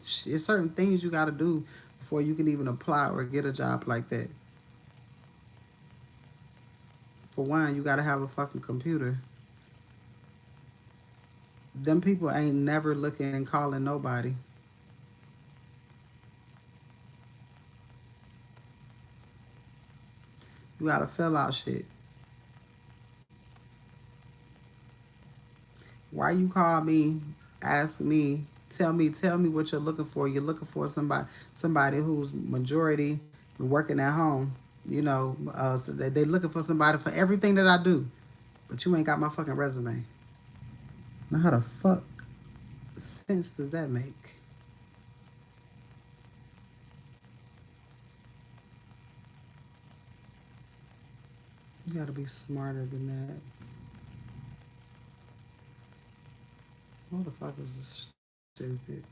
things you got to do before you can even apply or get a job like that. For one, you got to have a fucking computer. Them people ain't never looking and calling nobody. You gotta fill out shit. Why you call me, ask me, tell me what you're looking for. You're looking for somebody who's majority working at home. You know, so they looking for somebody for everything that I do. But you ain't got my fucking resume. Now how the fuck sense does that make? You gotta be smarter than that. Motherfuckers is stupid.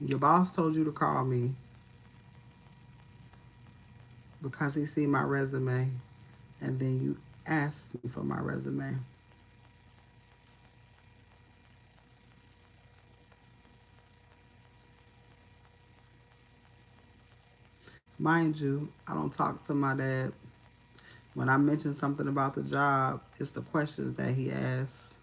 Your boss told you to call me because he see my resume, and then you asked me for my resume. Mind you, I don't talk to my dad. When I mention something about the job, it's the questions that he asks.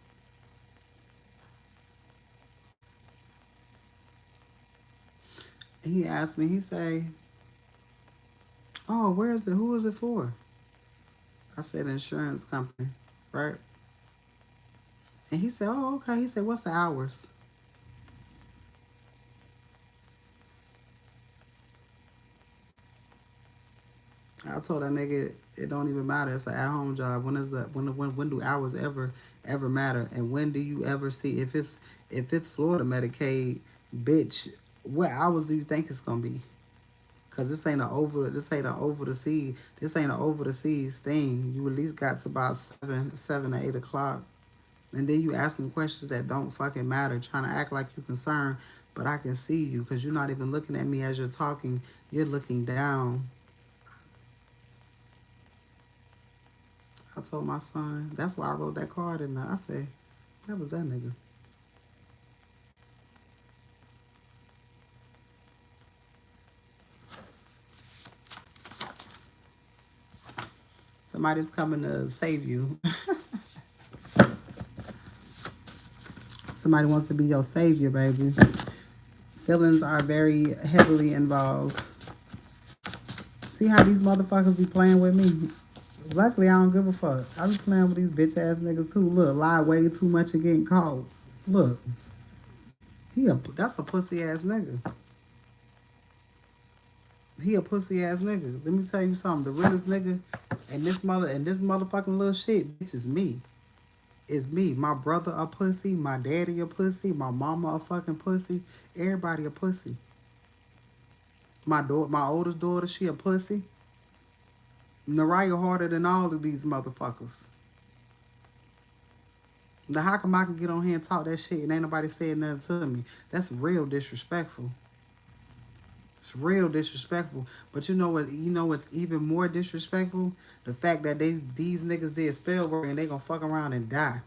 He asked me, he say, oh, where is it? Who is it for? I said, insurance company, right? And he said, oh, okay. He said, what's the hours? I told that nigga it don't even matter. It's an at-home job. When do hours ever matter? And when do you ever see if it's Florida Medicaid, bitch? What hours do you think it's gonna be? Cause this ain't an over the seas thing. You at least got to about 7 or 8 o'clock, and then you asking questions that don't fucking matter, trying to act like you're concerned, but I can see you because you're not even looking at me as you're talking. You're looking down. I told my son, that's why I wrote that card in there. I said, that was that nigga. Somebody's coming to save you. Somebody wants to be your savior, baby. Feelings are very heavily involved. See how these motherfuckers be playing with me? Luckily, I don't give a fuck. I be playing with these bitch ass niggas too. Look, lie way too much and getting caught. Look, that's a pussy ass nigga. He a pussy ass nigga. Let me tell you something. The realest nigga and this motherfucking little shit, bitch, is me. It's me. My brother a pussy. My daddy a pussy. My mama a fucking pussy. Everybody a pussy. My oldest daughter, she a pussy. Naraya harder than all of these motherfuckers. Now, how come I can get on here and talk that shit and ain't nobody saying nothing to me? That's real disrespectful. It's real disrespectful. But you know what? You know what's even more disrespectful? The fact that these niggas did spell work and they gonna fuck around and die.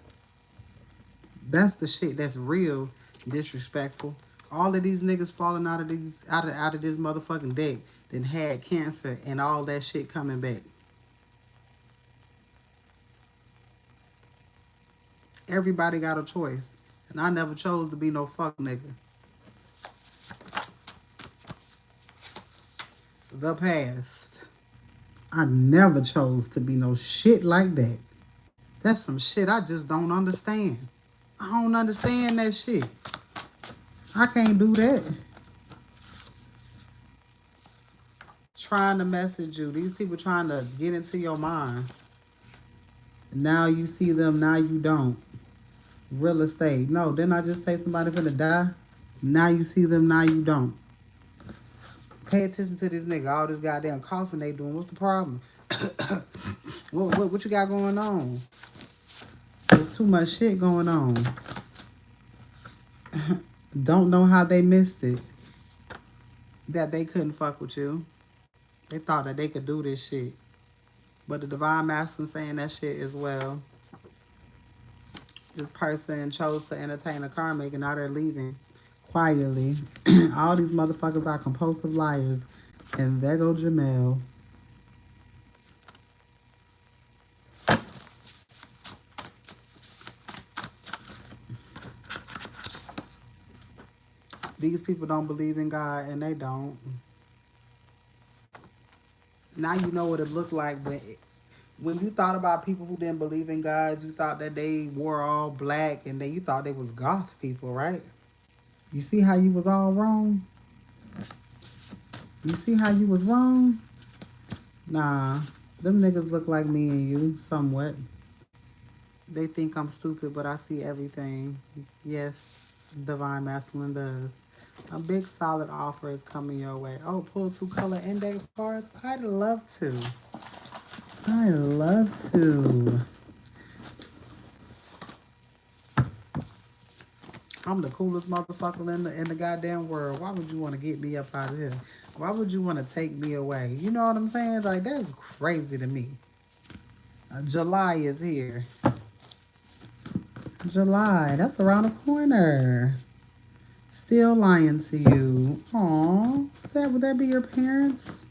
That's the shit that's real disrespectful. All of these niggas falling out of this motherfucking deck then had cancer and all that shit coming back. Everybody got a choice. And I never chose to be no fuck nigga. The past. I never chose to be no shit like that. That's some shit I just don't understand. I don't understand that shit. I can't do that. Trying to message you. These people trying to get into your mind. Now you see them, now you don't. Real estate. No, didn't I just say somebody finna die? Now you see them, now you don't. Pay attention to this nigga. All this goddamn coughing they doing. What's the problem? What you got going on? There's too much shit going on. Don't know how they missed it. That they couldn't fuck with you. They thought that they could do this shit. But the Divine Masculine saying that shit as well. This person chose to entertain a karmic and now they're leaving quietly. All these motherfuckers are compulsive liars. And there go Jamel. These people don't believe in God, and they don't. Now you know what it looked like when you thought about people who didn't believe in God. You thought that they wore all black, and then you thought they was goth people, right? You see how you was all wrong? You see how you was wrong? Nah, them niggas look like me and you, somewhat. They think I'm stupid, but I see everything. Yes, Divine Masculine does. A big solid offer is coming your way. Oh, pull 2 color index cards? I'd love to. I'd love to. I'm the coolest motherfucker in the goddamn world. Why would you want to get me up out of here? Why would you want to take me away? You know what I'm saying? Like, that's crazy to me. July is here. July, that's around the corner. Still lying to you. Aw, would that be your parents?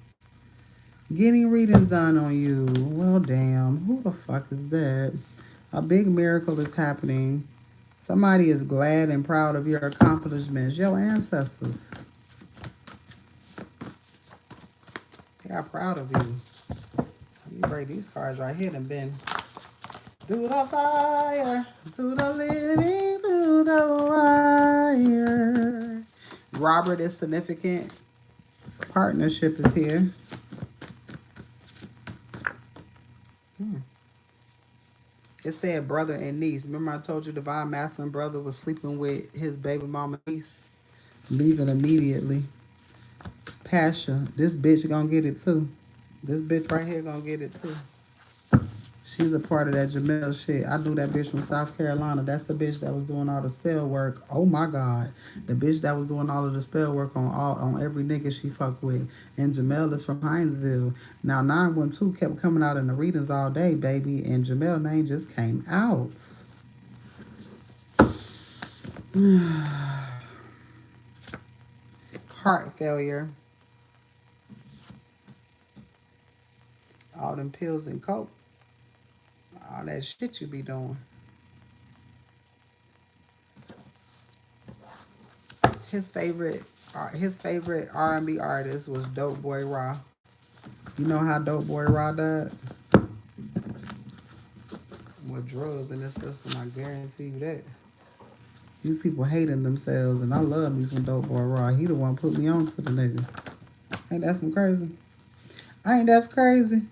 Getting readings done on you. Well, damn. Who the fuck is that? A big miracle is happening. Somebody is glad and proud of your accomplishments. Your ancestors. They are proud of you. You break these cards right here and been through the fire, through the living, through the wire. Robert is significant. Partnership is here. It said brother and niece. Remember I told you Divine Masculine brother was sleeping with his baby mama niece? Leaving immediately. Pasha, this bitch gonna get it too. This bitch right here gonna get it too. She's a part of that Jamel shit. I knew that bitch from South Carolina. That's the bitch that was doing all the spell work. Oh my God. The bitch that was doing all of the spell work on every nigga she fucked with. And Jamel is from Hinesville. Now 912 kept coming out in the readings all day, baby. And Jamel name just came out. Heart failure. All them pills and coke. All that shit you be doing. His favorite R&B artist was Dope Boy Raw. You know how Dope Boy Raw died? With drugs in the system, I guarantee you that. These people hating themselves, and I love me some Dope Boy Raw. He the one put me on to the nigga. Ain't that some crazy? Ain't that crazy?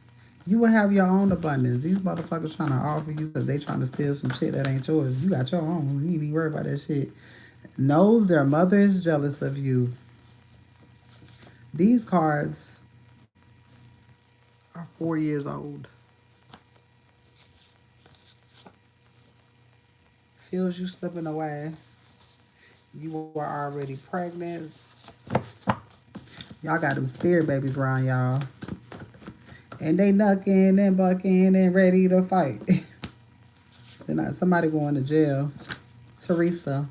You will have your own abundance. These motherfuckers trying to offer you because they trying to steal some shit that ain't yours. You got your own. You ain't even worry about that shit. Knows their mother is jealous of you. These cards are 4 years old. Feels you slipping away. You are already pregnant. Y'all got them spirit babies around y'all. And they knucking and bucking and ready to fight. Then somebody going to jail. Teresa.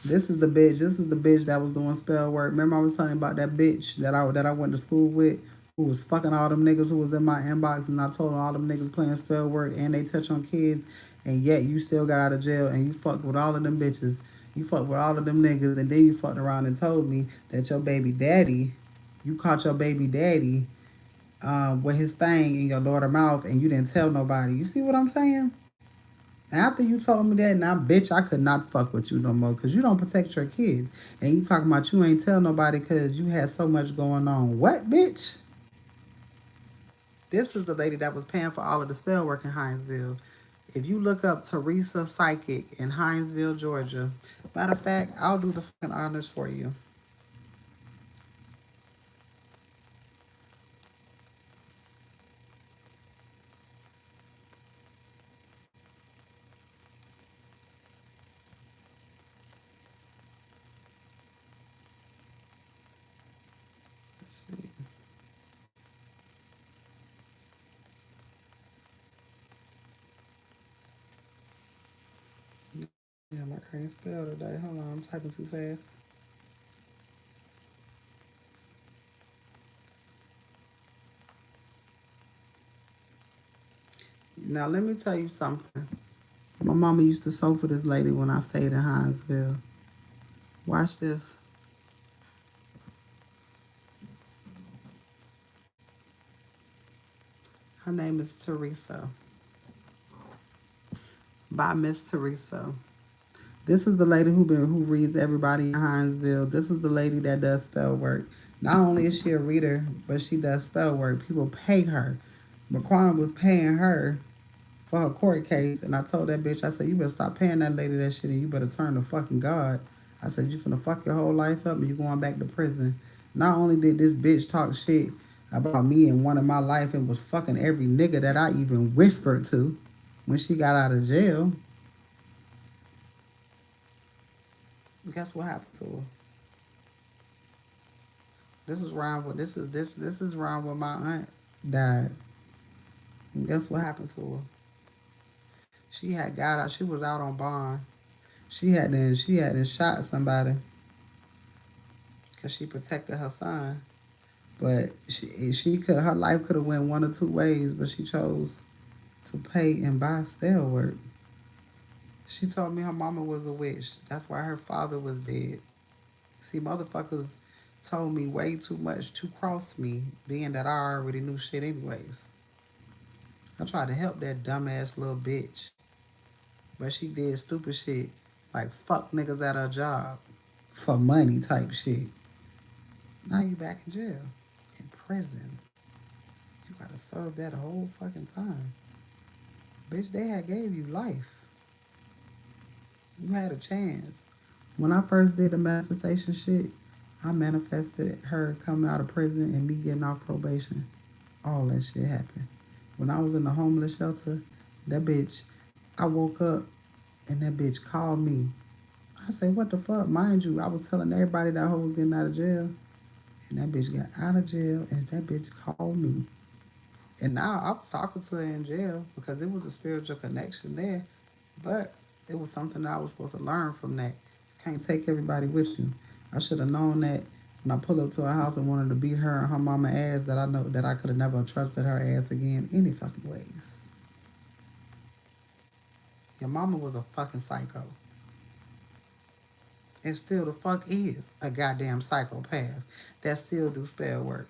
This is the bitch. This is the bitch that was doing spell work. Remember I was telling you about that bitch that I went to school with, who was fucking all them niggas who was in my inbox, and I told them all them niggas playing spell work and they touch on kids, and yet you still got out of jail and you fucked with all of them bitches. You fucked with all of them niggas, and then you fucked around and told me that your baby daddy, you caught your baby daddy with his thing in your daughter's mouth, and you didn't tell nobody. You see what I'm saying? After you told me that, now, bitch, I could not fuck with you no more because you don't protect your kids. And you talking about you ain't tell nobody because you had so much going on. What, bitch? This is the lady that was paying for all of the spell work in Hinesville. If you look up Teresa Psychic in Hinesville, Georgia, matter of fact, I'll do the fucking honors for you. Damn, I can't spell today. Hold on, I'm typing too fast. Now, let me tell you something. My mama used to sew for this lady when I stayed in Hinesville. Watch this. Her name is Teresa. By Miss Teresa. This is the lady who reads everybody in Hinesville. This is the lady that does spell work. Not only is she a reader, but she does spell work. People pay her. McQuan was paying her for her court case, and I told that bitch, I said, you better stop paying that lady that shit and you better turn to fucking God. I said, you finna fuck your whole life up and you going back to prison. Not only did this bitch talk shit about me and one of my life and was fucking every nigga that I even whispered to when she got out of jail. Guess what happened to her? This is around when my aunt died. And guess what happened to her? She had got out. She was out on bond. She had shot somebody because she protected her son. But her life could have went one or two ways, but she chose to pay and buy spell work. She told me her mama was a witch. That's why her father was dead. See, motherfuckers told me way too much to cross me, being that I already knew shit anyways. I tried to help that dumbass little bitch. But she did stupid shit like fuck niggas at her job for money type shit. Now you back in jail, in prison. You gotta serve that whole fucking time. Bitch, they had gave you life. You had a chance. When I first did the manifestation shit, I manifested her coming out of prison and me getting off probation. All that shit happened. When I was in the homeless shelter, that bitch, I woke up and that bitch called me. I said, what the fuck? Mind you, I was telling everybody that hoe was getting out of jail. And that bitch got out of jail and that bitch called me. And now I was talking to her in jail because it was a spiritual connection there. But it was something that I was supposed to learn from that. You can't take everybody with you. I should have known that when I pulled up to her house and wanted to beat her and her mama ass, that I know that I could have never trusted her ass again any fucking ways. Your mama was a fucking psycho. And still the fuck is a goddamn psychopath that still do spell work.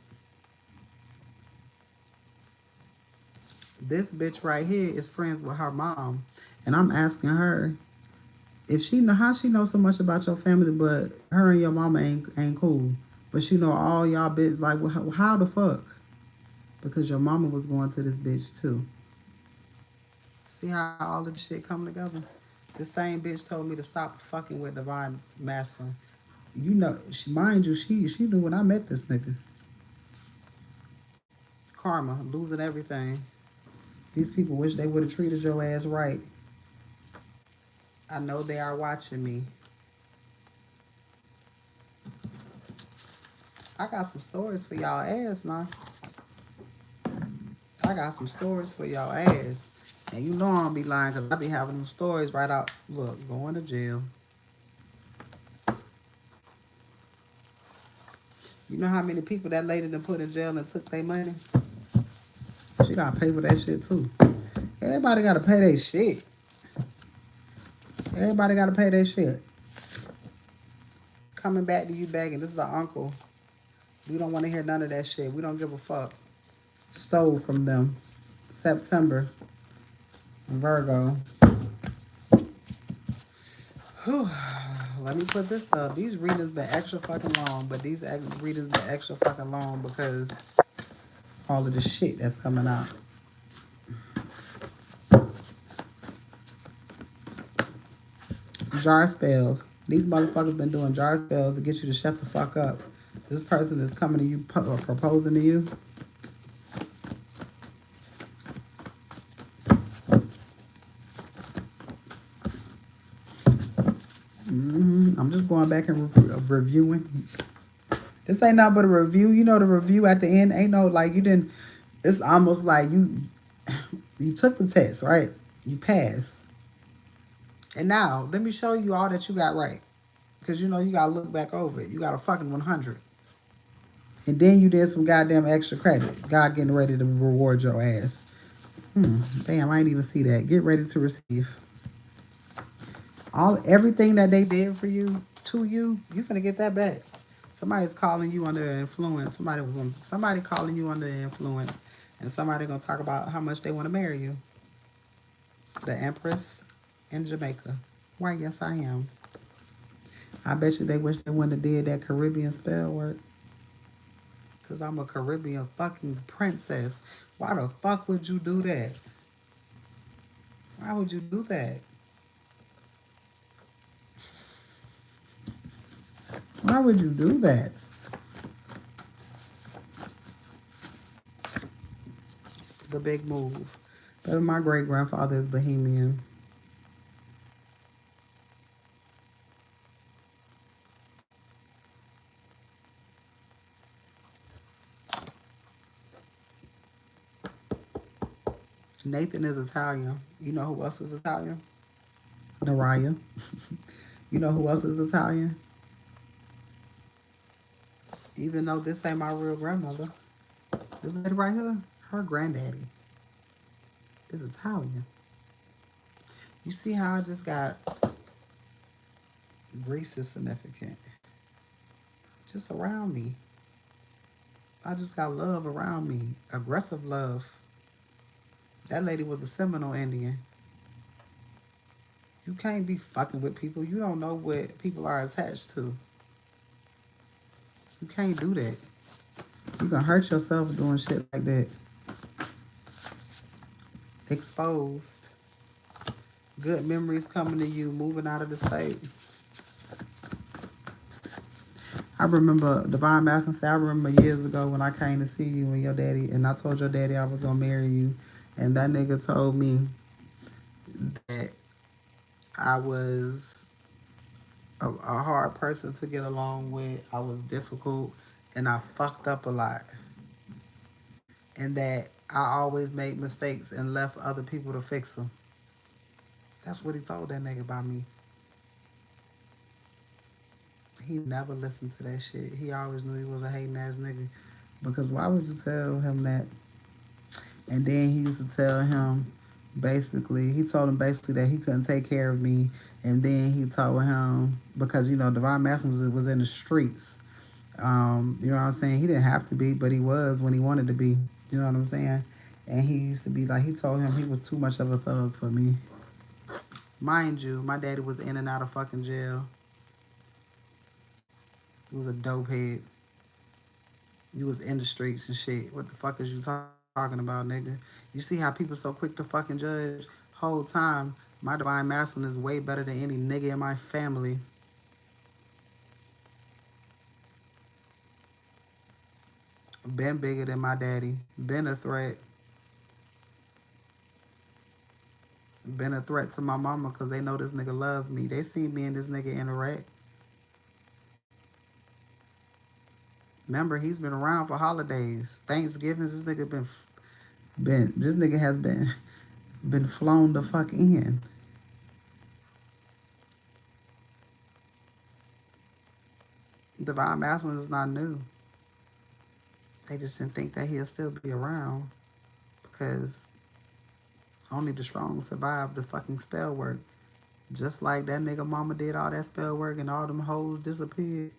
This bitch right here is friends with her mom. And I'm asking her if she know how she knows so much about your family, but her and your mama ain't cool. But she know all y'all bitch, like, how the fuck? Because your mama was going to this bitch too. See how all of this shit come together? The same bitch told me to stop fucking with Divine Masculine. You know, mind you, she knew when I met this nigga. Karma, losing everything. These people wish they would have treated your ass right. I know they are watching me. I got some stories for y'all ass now. I got some stories for y'all ass. And you know I don't be lying because I be having them stories right out. Look, going to jail. You know how many people that lady done put in jail and took their money? She got to pay for that shit too. Everybody got to pay their shit. Everybody got to pay their shit. Coming back to you begging. This is our uncle. We don't want to hear none of that shit. We don't give a fuck. Stole from them. September. Virgo. Whew. Let me put this up. These readings been extra fucking long, but these readings been extra fucking long because all of the shit that's coming out. Jar spells. These motherfuckers been doing jar spells to get you to shut the fuck up. This person is coming to you, proposing to you. I'm just going back and reviewing. This ain't nothing but a review. You know the review at the end ain't no like you didn't. It's almost like you took the test, right? You passed. And now let me show you all that you got right, because you know you gotta look back over it. You got a fucking 100, and then you did some goddamn extra credit. God getting ready to reward your ass. Damn, I ain't even see that. Get ready to receive. Everything that they did for you, to you, you finna get that back. Somebody's calling you under the influence. Somebody calling you under the influence, And somebody gonna talk about how much they want to marry you. The Empress in Jamaica. Why, yes, I am. I bet you they wish they wouldn't have did that Caribbean spell work. Because I'm a Caribbean fucking princess. Why the fuck would you do that? Why would you do that? Why would you do that? The big move. But my great grandfather is Bohemian. Nathan is Italian. You know who else is Italian? Naraya. You know who else is Italian? Even though this ain't my real grandmother. This lady right here, her granddaddy is Italian. You see how I just got Greece is significant. Just around me. I just got love around me. Aggressive love. That lady was a Seminole Indian. You can't be fucking with people. You don't know what people are attached to. You can't do that. You gonna hurt yourself doing shit like that. Exposed. Good memories coming to you, moving out of the state. I remember Divine Masculine said, I remember years ago when I came to see you and your daddy, and I told your daddy I was gonna marry you, and that nigga told me that I was a hard person to get along with. I was difficult, and I fucked up a lot, and that I always made mistakes and left other people to fix them. That's what he told that nigga about me. He never listened to that shit. He always knew he was a hating ass nigga. Because why would you tell him that? And then he used to tell him, he told him basically that he couldn't take care of me. And then he told him, because, you know, Divine Masculine was in the streets. You know what I'm saying? He didn't have to be, but he was when he wanted to be. You know what I'm saying? And he used to be like, he told him he was too much of a thug for me. Mind you, my daddy was in and out of fucking jail. He was a dope head. You was in the streets and shit. What the fuck is you talking about, nigga? You see how people so quick to fucking judge? Whole time, my Divine Masculine is way better than any nigga in my family. Been bigger than my daddy. Been a threat. Been a threat to my mama because they know this nigga love me. They seen me and this nigga interact. Remember, he's been around for holidays. Thanksgivings, this nigga has been flown the fuck in. Divine Masculine is not new. They just didn't think that he'll still be around because only the strong survive the fucking spell work. Just like that nigga mama did all that spell work and all them hoes disappeared.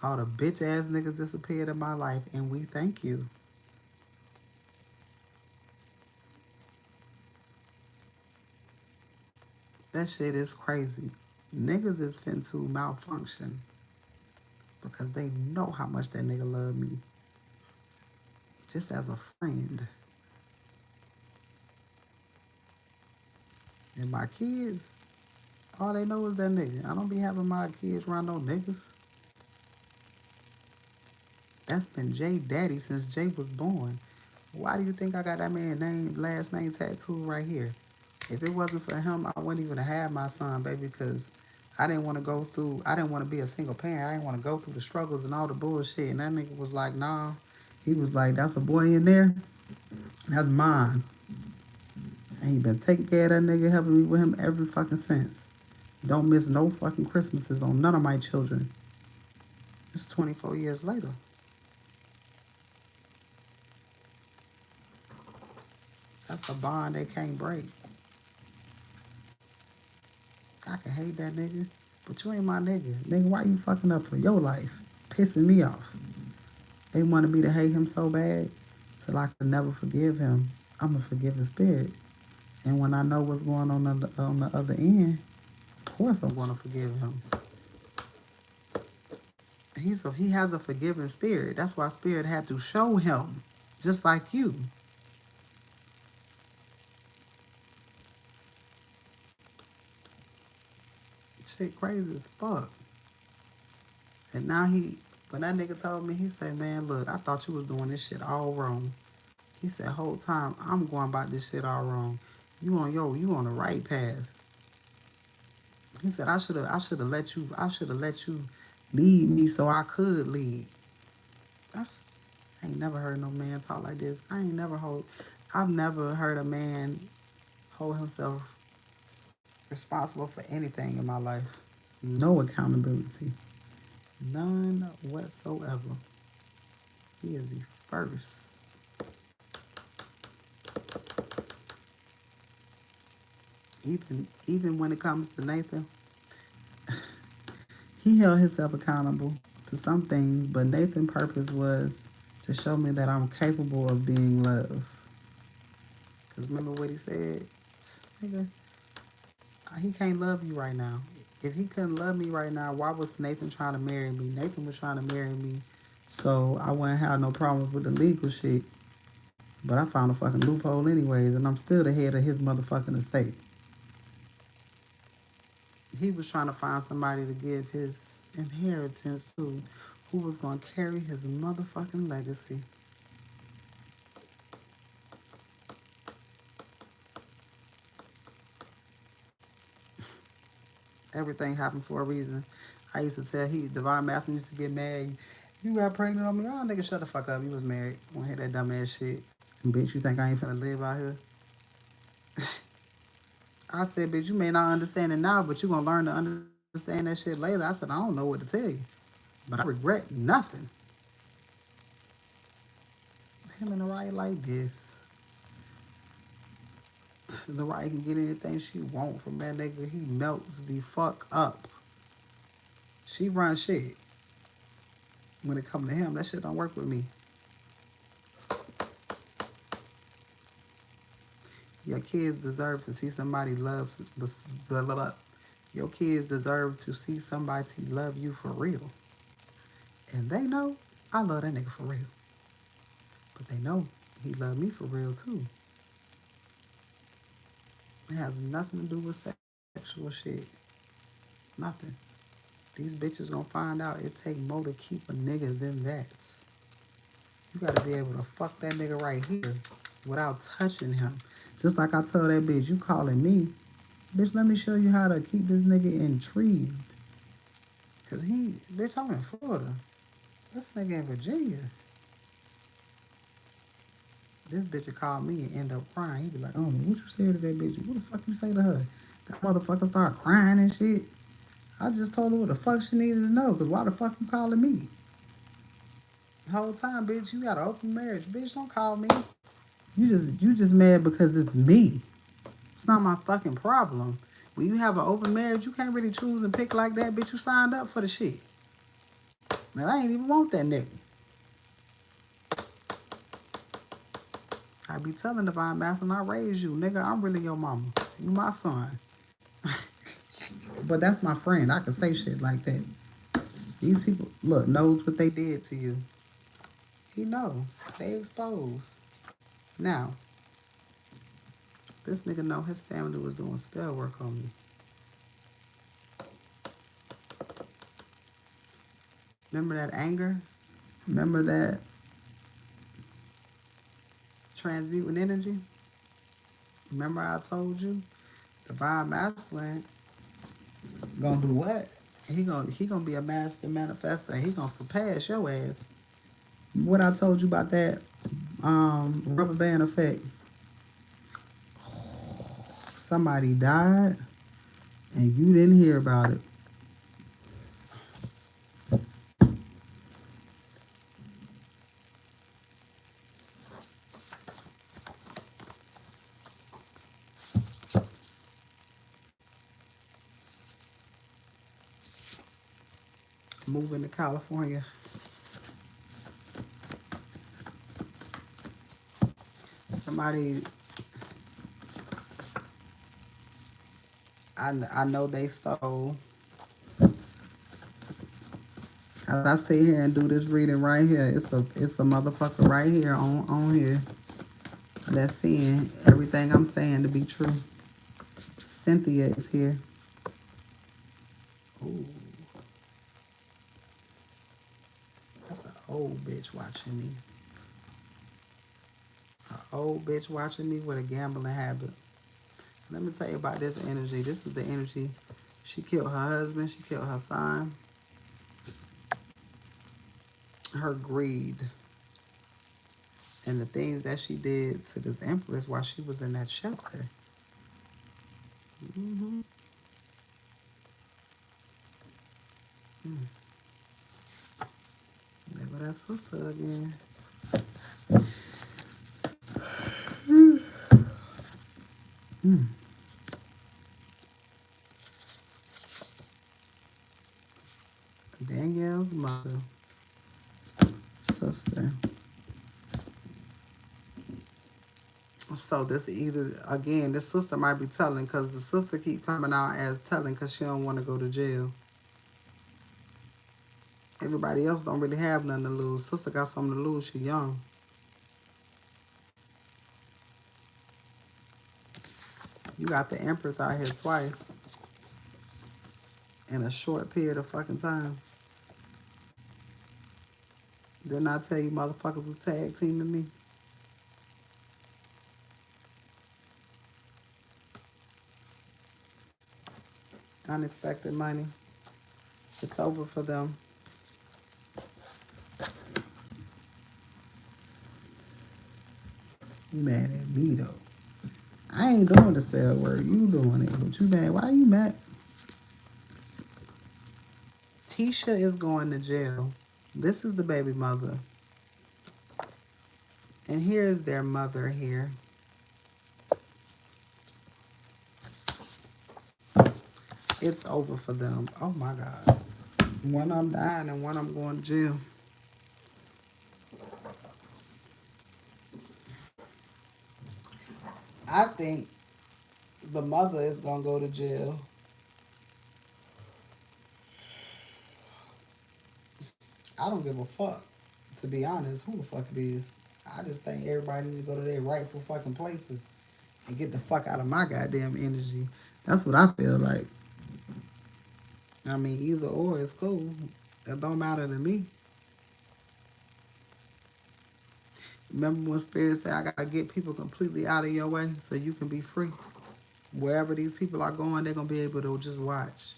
All the bitch ass niggas disappeared in my life, and we thank you. That shit is crazy. Niggas is fin to malfunction because they know how much that nigga love me. Just as a friend. And my kids, all they know is that nigga. I don't be having my kids around no niggas. That's been Jay Daddy since Jay was born. Why do you think I got that man's last name tattooed right here? If it wasn't for him, I wouldn't even have my son, baby, because I didn't want to be a single parent. I didn't want to go through the struggles and all the bullshit. And that nigga was like, nah. He was like, that's a boy in there. That's mine. And he been taking care of that nigga, helping me with him every fucking since. Don't miss no fucking Christmases on none of my children. It's 24 years later. That's a bond they can't break. I can hate that nigga, but you ain't my nigga. Nigga, why you fucking up for your life? Pissing me off. They wanted me to hate him so bad till I could never forgive him, I'm a forgiving spirit. And when I know what's going on the other end, of course I'm going to forgive him. He has a forgiving spirit. That's why spirit had to show him, just like you. Shit crazy as fuck. And now when that nigga told me, he said, man, look, I thought you was doing this shit all wrong. He said, whole time, I'm going about this shit all wrong. You on the right path. He said, I should have let you lead me so I could lead. I ain't never heard no man talk like this. I've never heard a man hold himself responsible for anything in my life. No accountability. None whatsoever. He is the first. Even when it comes to Nathan, he held himself accountable to some things, but Nathan's purpose was to show me that I'm capable of being loved. Because remember what he said? Nigga, he can't love you right now. If he couldn't love me right now, why was Nathan trying to marry me? Nathan was trying to marry me so I wouldn't have no problems with the legal shit. But I found a fucking loophole anyways, and I'm still the head of his motherfucking estate. He was trying to find somebody to give his inheritance to, who was going to carry his motherfucking legacy. Everything happened for a reason. I used to tell Divine Masculine used to get mad. You got pregnant on me? Oh, nigga, shut the fuck up. You was married. Won't hear that dumb ass shit. And bitch, you think I ain't finna live out here? I said, bitch, you may not understand it now, but you gonna learn to understand that shit later. I said, I don't know what to tell you, but I regret nothing. Him and the right like this. The right can get anything she want from that nigga. He melts the fuck up. She runs shit. When it come to him, that shit don't work with me. Your kids deserve to see somebody loves. Your kids deserve to see somebody love you for real. And they know I love that nigga for real. But they know he love me for real too. It has nothing to do with sexual shit. Nothing. These bitches gonna find out it take more to keep a nigga than that. You gotta be able to fuck that nigga right here without touching him. Just like I told that bitch, you calling me, bitch, let me show you how to keep this nigga intrigued. Cause bitch, I'm in Florida. This nigga in Virginia. This bitch would call me and end up crying. He'd be like, oh, what you say to that bitch? What the fuck you say to her? That motherfucker start crying and shit. I just told her what the fuck she needed to know, because why the fuck you calling me? The whole time, bitch, you got an open marriage. Bitch, don't call me. You just mad because it's me. It's not my fucking problem. When you have an open marriage, you can't really choose and pick like that, bitch. You signed up for the shit. And I ain't even want that nigga. I be telling Divine Masculine, I raised you, nigga. I'm really your mama. You my son. But that's my friend. I can say shit like that. These people, look, knows what they did to you. He know. They exposed. Now, this nigga know his family was doing spell work on me. Remember that anger? Remember that transmuting energy? Remember I told you? Divine Masculine gonna do what? He gonna be a master manifester. He gonna surpass your ass. What I told you about that rubber band effect. Somebody died and you didn't hear about it. Moving to California. somebody, I know they stole. As I sit here and do this reading right here, it's a motherfucker right here on here that's seeing everything I'm saying to be true. Cynthia is here. Ooh. That's an old bitch watching me. An old bitch watching me with a gambling habit. Let me tell you about this energy. This is the energy. She killed her husband. She killed her son. Her greed. And the things that she did to this Empress while she was in that shelter. Mm-hmm. There go that sister again. Danielle's mother, sister. So this either, again, this sister might be telling because the sister keep coming out as telling because she don't want to go to jail. Everybody else don't really have nothing to lose. Sister got something to lose. She young. You got the Empress out here twice in a short period of fucking time. Didn't I tell you motherfuckers was tag teaming me? Unexpected money. It's over for them. You mad at me though. I ain't doing the spell word. You doing it. But you mad. Why you mad? Tisha is going to jail. This is the baby mother. And here's their mother here. It's over for them. Oh my God. One I'm dying and one I'm going to jail. I think the mother is going to go to jail. I don't give a fuck, to be honest, who the fuck it is. I just think everybody need to go to their rightful fucking places and get the fuck out of my goddamn energy. That's what I feel like. I mean, either or is cool. It don't matter to me. Remember when Spirit said, I got to get people completely out of your way so you can be free? Wherever these people are going, they're going to be able to just watch.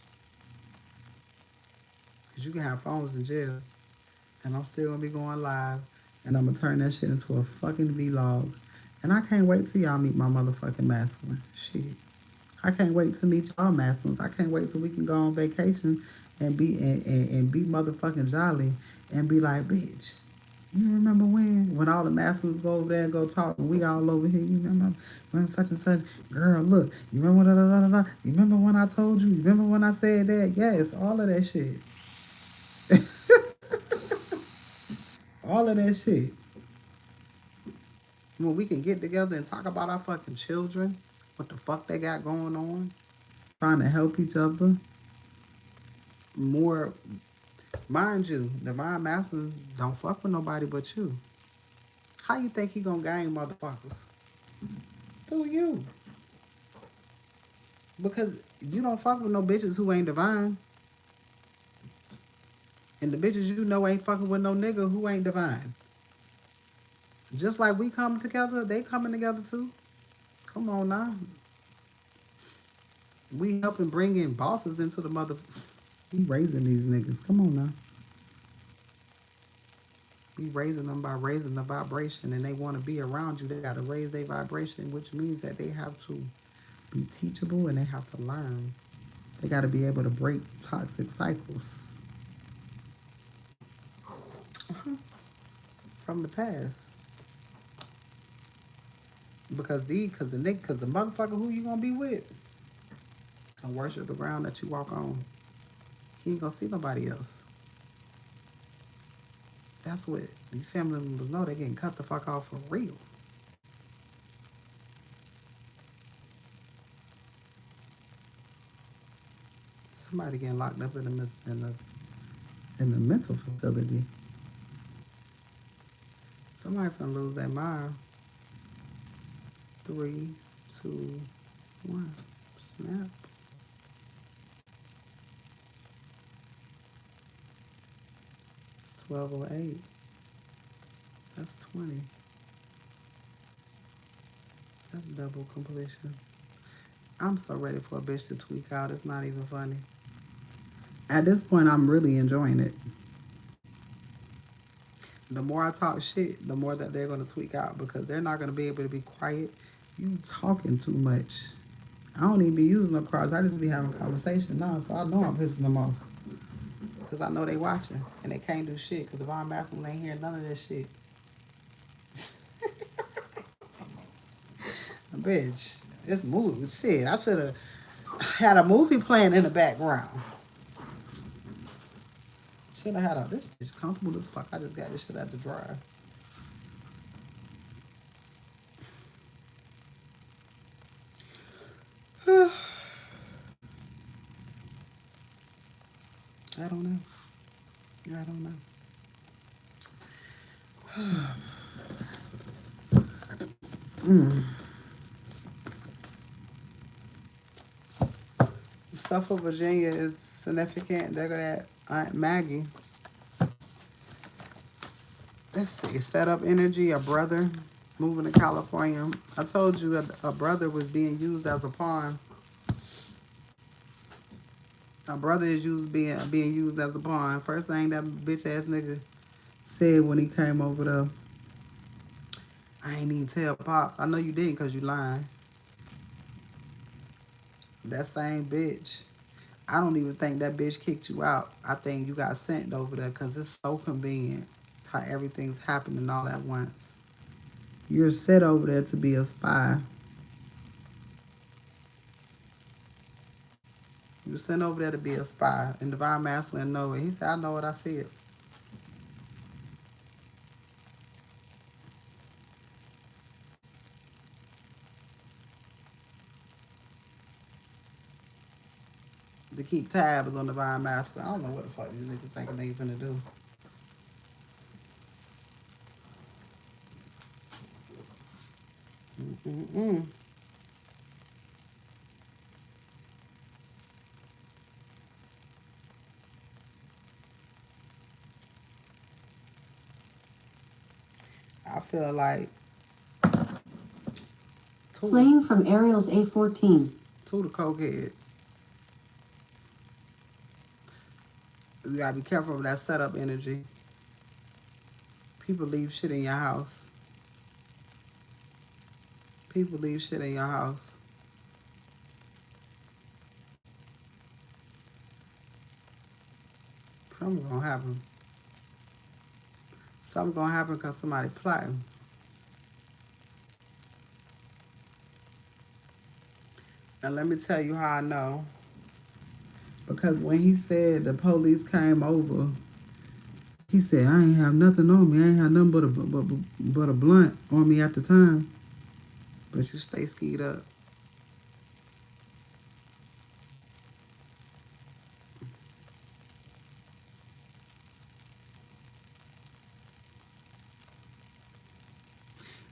Because you can have phones in jail. And I'm still going to be going live. And I'm going to turn that shit into a fucking vlog. And I can't wait till y'all meet my motherfucking masculine. Shit. I can't wait to meet y'all masculines. I can't wait till we can go on vacation and be motherfucking jolly and be like, bitch, you remember when all the masculines go over there and go talk and we all over here, you remember when such and such, girl, look, you remember da da da da, you remember when I told you, remember when I said that? Yes, all of that shit. All of that shit. When we can get together and talk about our fucking children, what the fuck they got going on, trying to help each other. More, mind you, Divine Masters don't fuck with nobody but you. How you think he gonna gain motherfuckers? Through you. Because you don't fuck with no bitches who ain't divine. And the bitches you know ain't fucking with no nigga who ain't divine. Just like we come together, they coming together too. Come on now. We helping bring in bosses into the mother. We raising these niggas. Come on now. We raising them by raising the vibration, and they want to be around you. They got to raise their vibration, which means that they have to be teachable and they have to learn. They got to be able to break toxic cycles from the past. Because the motherfucker who you gonna be with and worship the ground that you walk on, he ain't gonna see nobody else. That's what these family members know. They getting cut the fuck off for real. Somebody getting locked up in the mental facility. Somebody finna lose their mind. 3, 2, 1. Snap. It's 12:08. That's 20. That's double completion. I'm so ready for a bitch to tweak out. It's not even funny. At this point, I'm really enjoying it. The more I talk shit, the more that they're going to tweak out because they're not going to be able to be quiet. You talking too much. I don't even be using no cards. I just be having conversation now, so I know I'm pissing them off. Because I know they watching and they can't do shit because Divine Masculine ain't hearing none of that shit. Bitch, it's movie. Shit, I should have had a movie playing in the background. Should have had this bitch comfortable as fuck. I just got this shit out the dryer. I don't know. I don't know. Stuff for Virginia is significant. They got that Aunt Maggie. Let's see. Set up energy. A brother moving to California. I told you a brother was being used as a pawn. A brother is being used as a pawn. First thing that bitch ass nigga said when he came over there, I ain't even tell Pops. I know you didn't because you lying. That same bitch. I don't even think that bitch kicked you out. I think you got sent over there because it's so convenient how everything's happening all at once. You're set over there to be a spy. You were sent over there to be a spy. And Divine Masculine know it. He said, I know it, I see it. To keep tabs on Divine Masculine. I don't know what the fuck these niggas thinking they finna do. I feel like Playing from Ariel's A14. To the cokehead. You gotta be careful of that setup energy. People leave shit in your house. People leave shit in your house. Something gonna happen. Something gonna happen because somebody plotting. And let me tell you how I know. Because when he said the police came over, he said, I ain't have nothing on me. I ain't have nothing but a blunt on me at the time. But you stay skied up.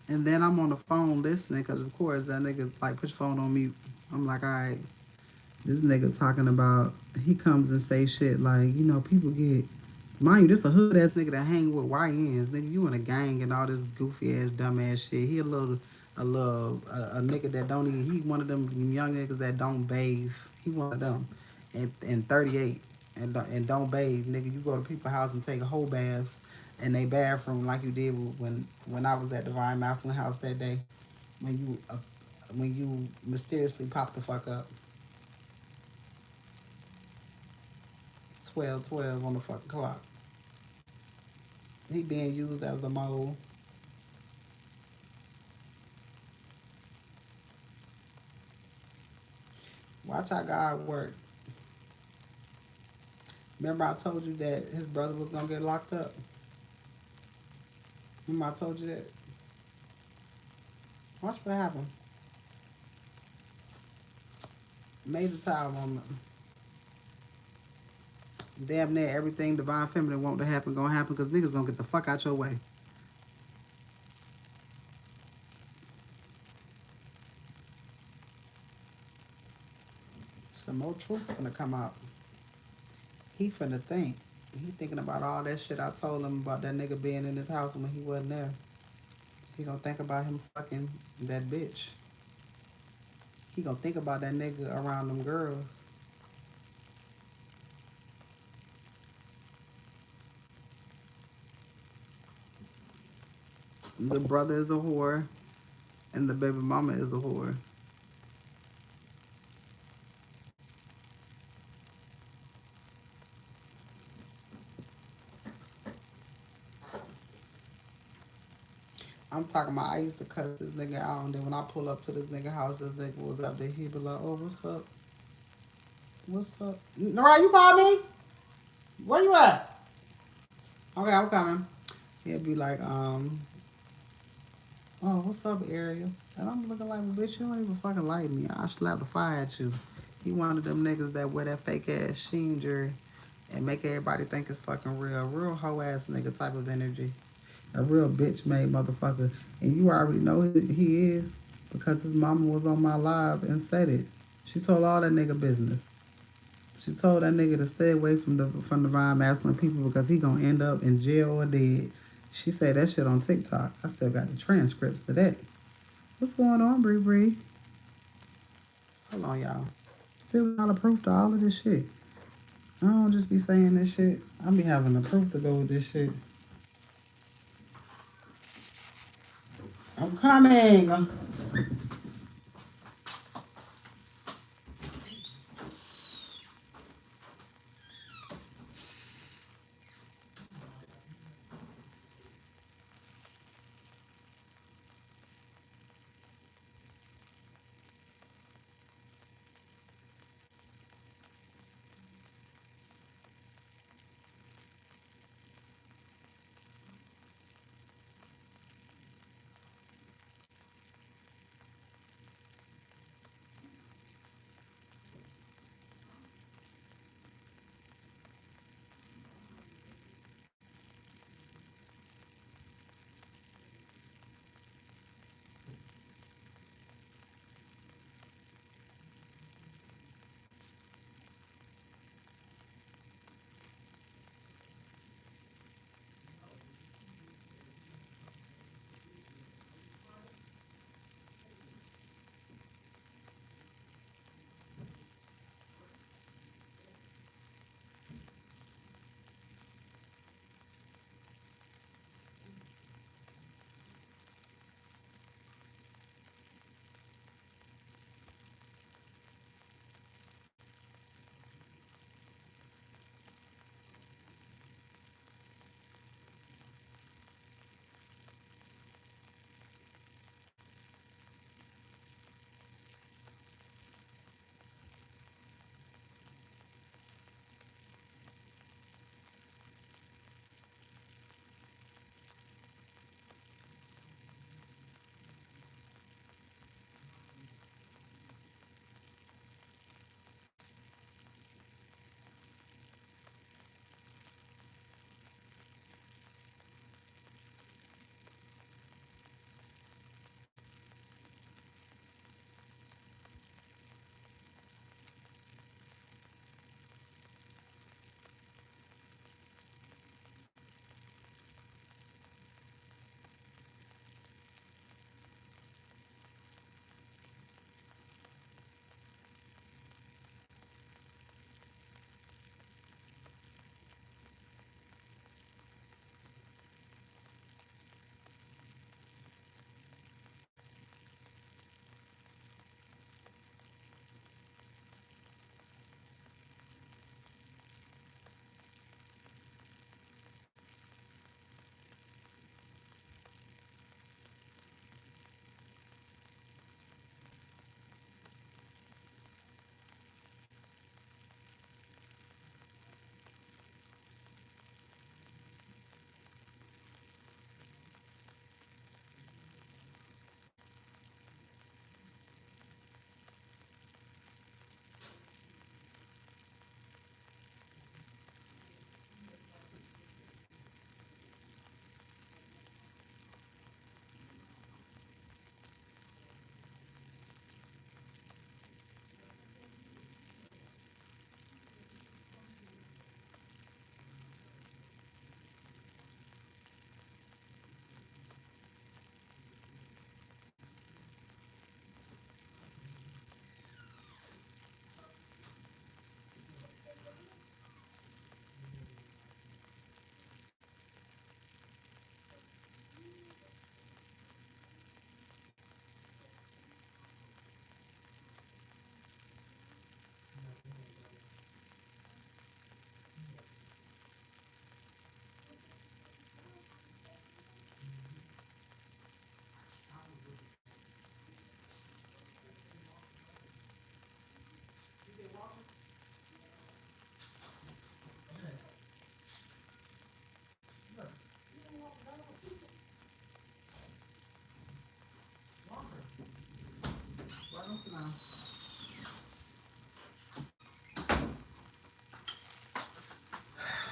And then I'm on the phone listening because, of course, that nigga, like, put your phone on mute. I'm like, all right, this nigga talking about, he comes and say shit like, you know, people get, mind you, this a hood-ass nigga that hang with YNs. Nigga, you in a gang and all this goofy-ass, dumb-ass shit. He a nigga that don't even, he one of them young niggas that don't bathe. He one of them. And 38 and don't bathe. Nigga, you go to people's house and take a whole baths in their bathroom like you did when I was at Divine Masculine house that day when you mysteriously popped the fuck up. 12:12 on the fucking clock. He being used as a mole. Watch how God work. Remember I told you that his brother was gonna get locked up? Remember I told you that? Watch what happened. Major Tower moment. Damn near everything divine feminine want to happen gonna happen because niggas gonna get the fuck out your way. Some more truth finna come out. He finna think. He thinking about all that shit I told him about that nigga being in his house when he wasn't there. He gonna think about him fucking that bitch. He gonna think about that nigga around them girls. The brother is a whore, and the baby mama is a whore. I'm talking about I used to cuss this nigga out, and then when I pull up to this nigga house, this nigga was up there. He be like, "Oh, what's up? What's up? Nora, you call me? Where you at? Okay, I'm coming." He'll be like, "Oh, what's up, Ariel?" And I'm looking like, "Bitch, you don't even fucking like me. I slap the fire at you." He one of them niggas that wear that fake ass sheen jewelry and make everybody think it's fucking real hoe ass nigga type of energy. A real bitch made motherfucker. And you already know who he is because his mama was on my live and said it. She told all that nigga business. She told that nigga to stay away from the divine masculine people because he gonna end up in jail or dead. She said that shit on TikTok. I still got the transcripts to that. What's going on, Bree Bree? Hold on, y'all. Still got a proof to all of this shit. I don't just be saying this shit. I be having the proof to go with this shit. I'm coming.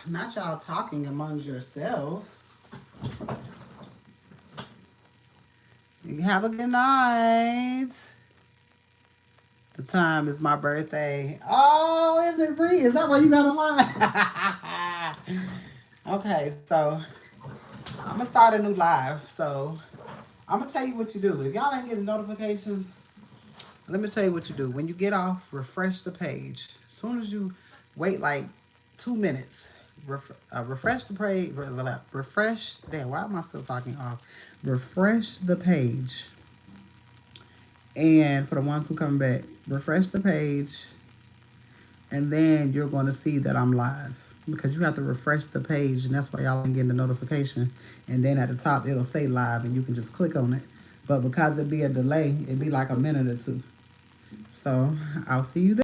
Not y'all talking among yourselves. You have a good night. The time is my birthday. Oh, is it, Bree? Is that why you got a line? Okay, so I'm going to start a new live. So I'm going to tell you what you do. If y'all ain't getting notifications, let me tell you what you do. When you get off, refresh the page. As soon as you wait like 2 minutes, refresh the page. Refresh. Damn, why am I still talking off? Refresh the page. And for the ones who come back, refresh the page. And then you're going to see that I'm live. Because you have to refresh the page. And that's why y'all ain't getting the notification. And then at the top, it'll say live. And you can just click on it. But because it'd be a delay, it'd be like a minute or two. So I'll see you there.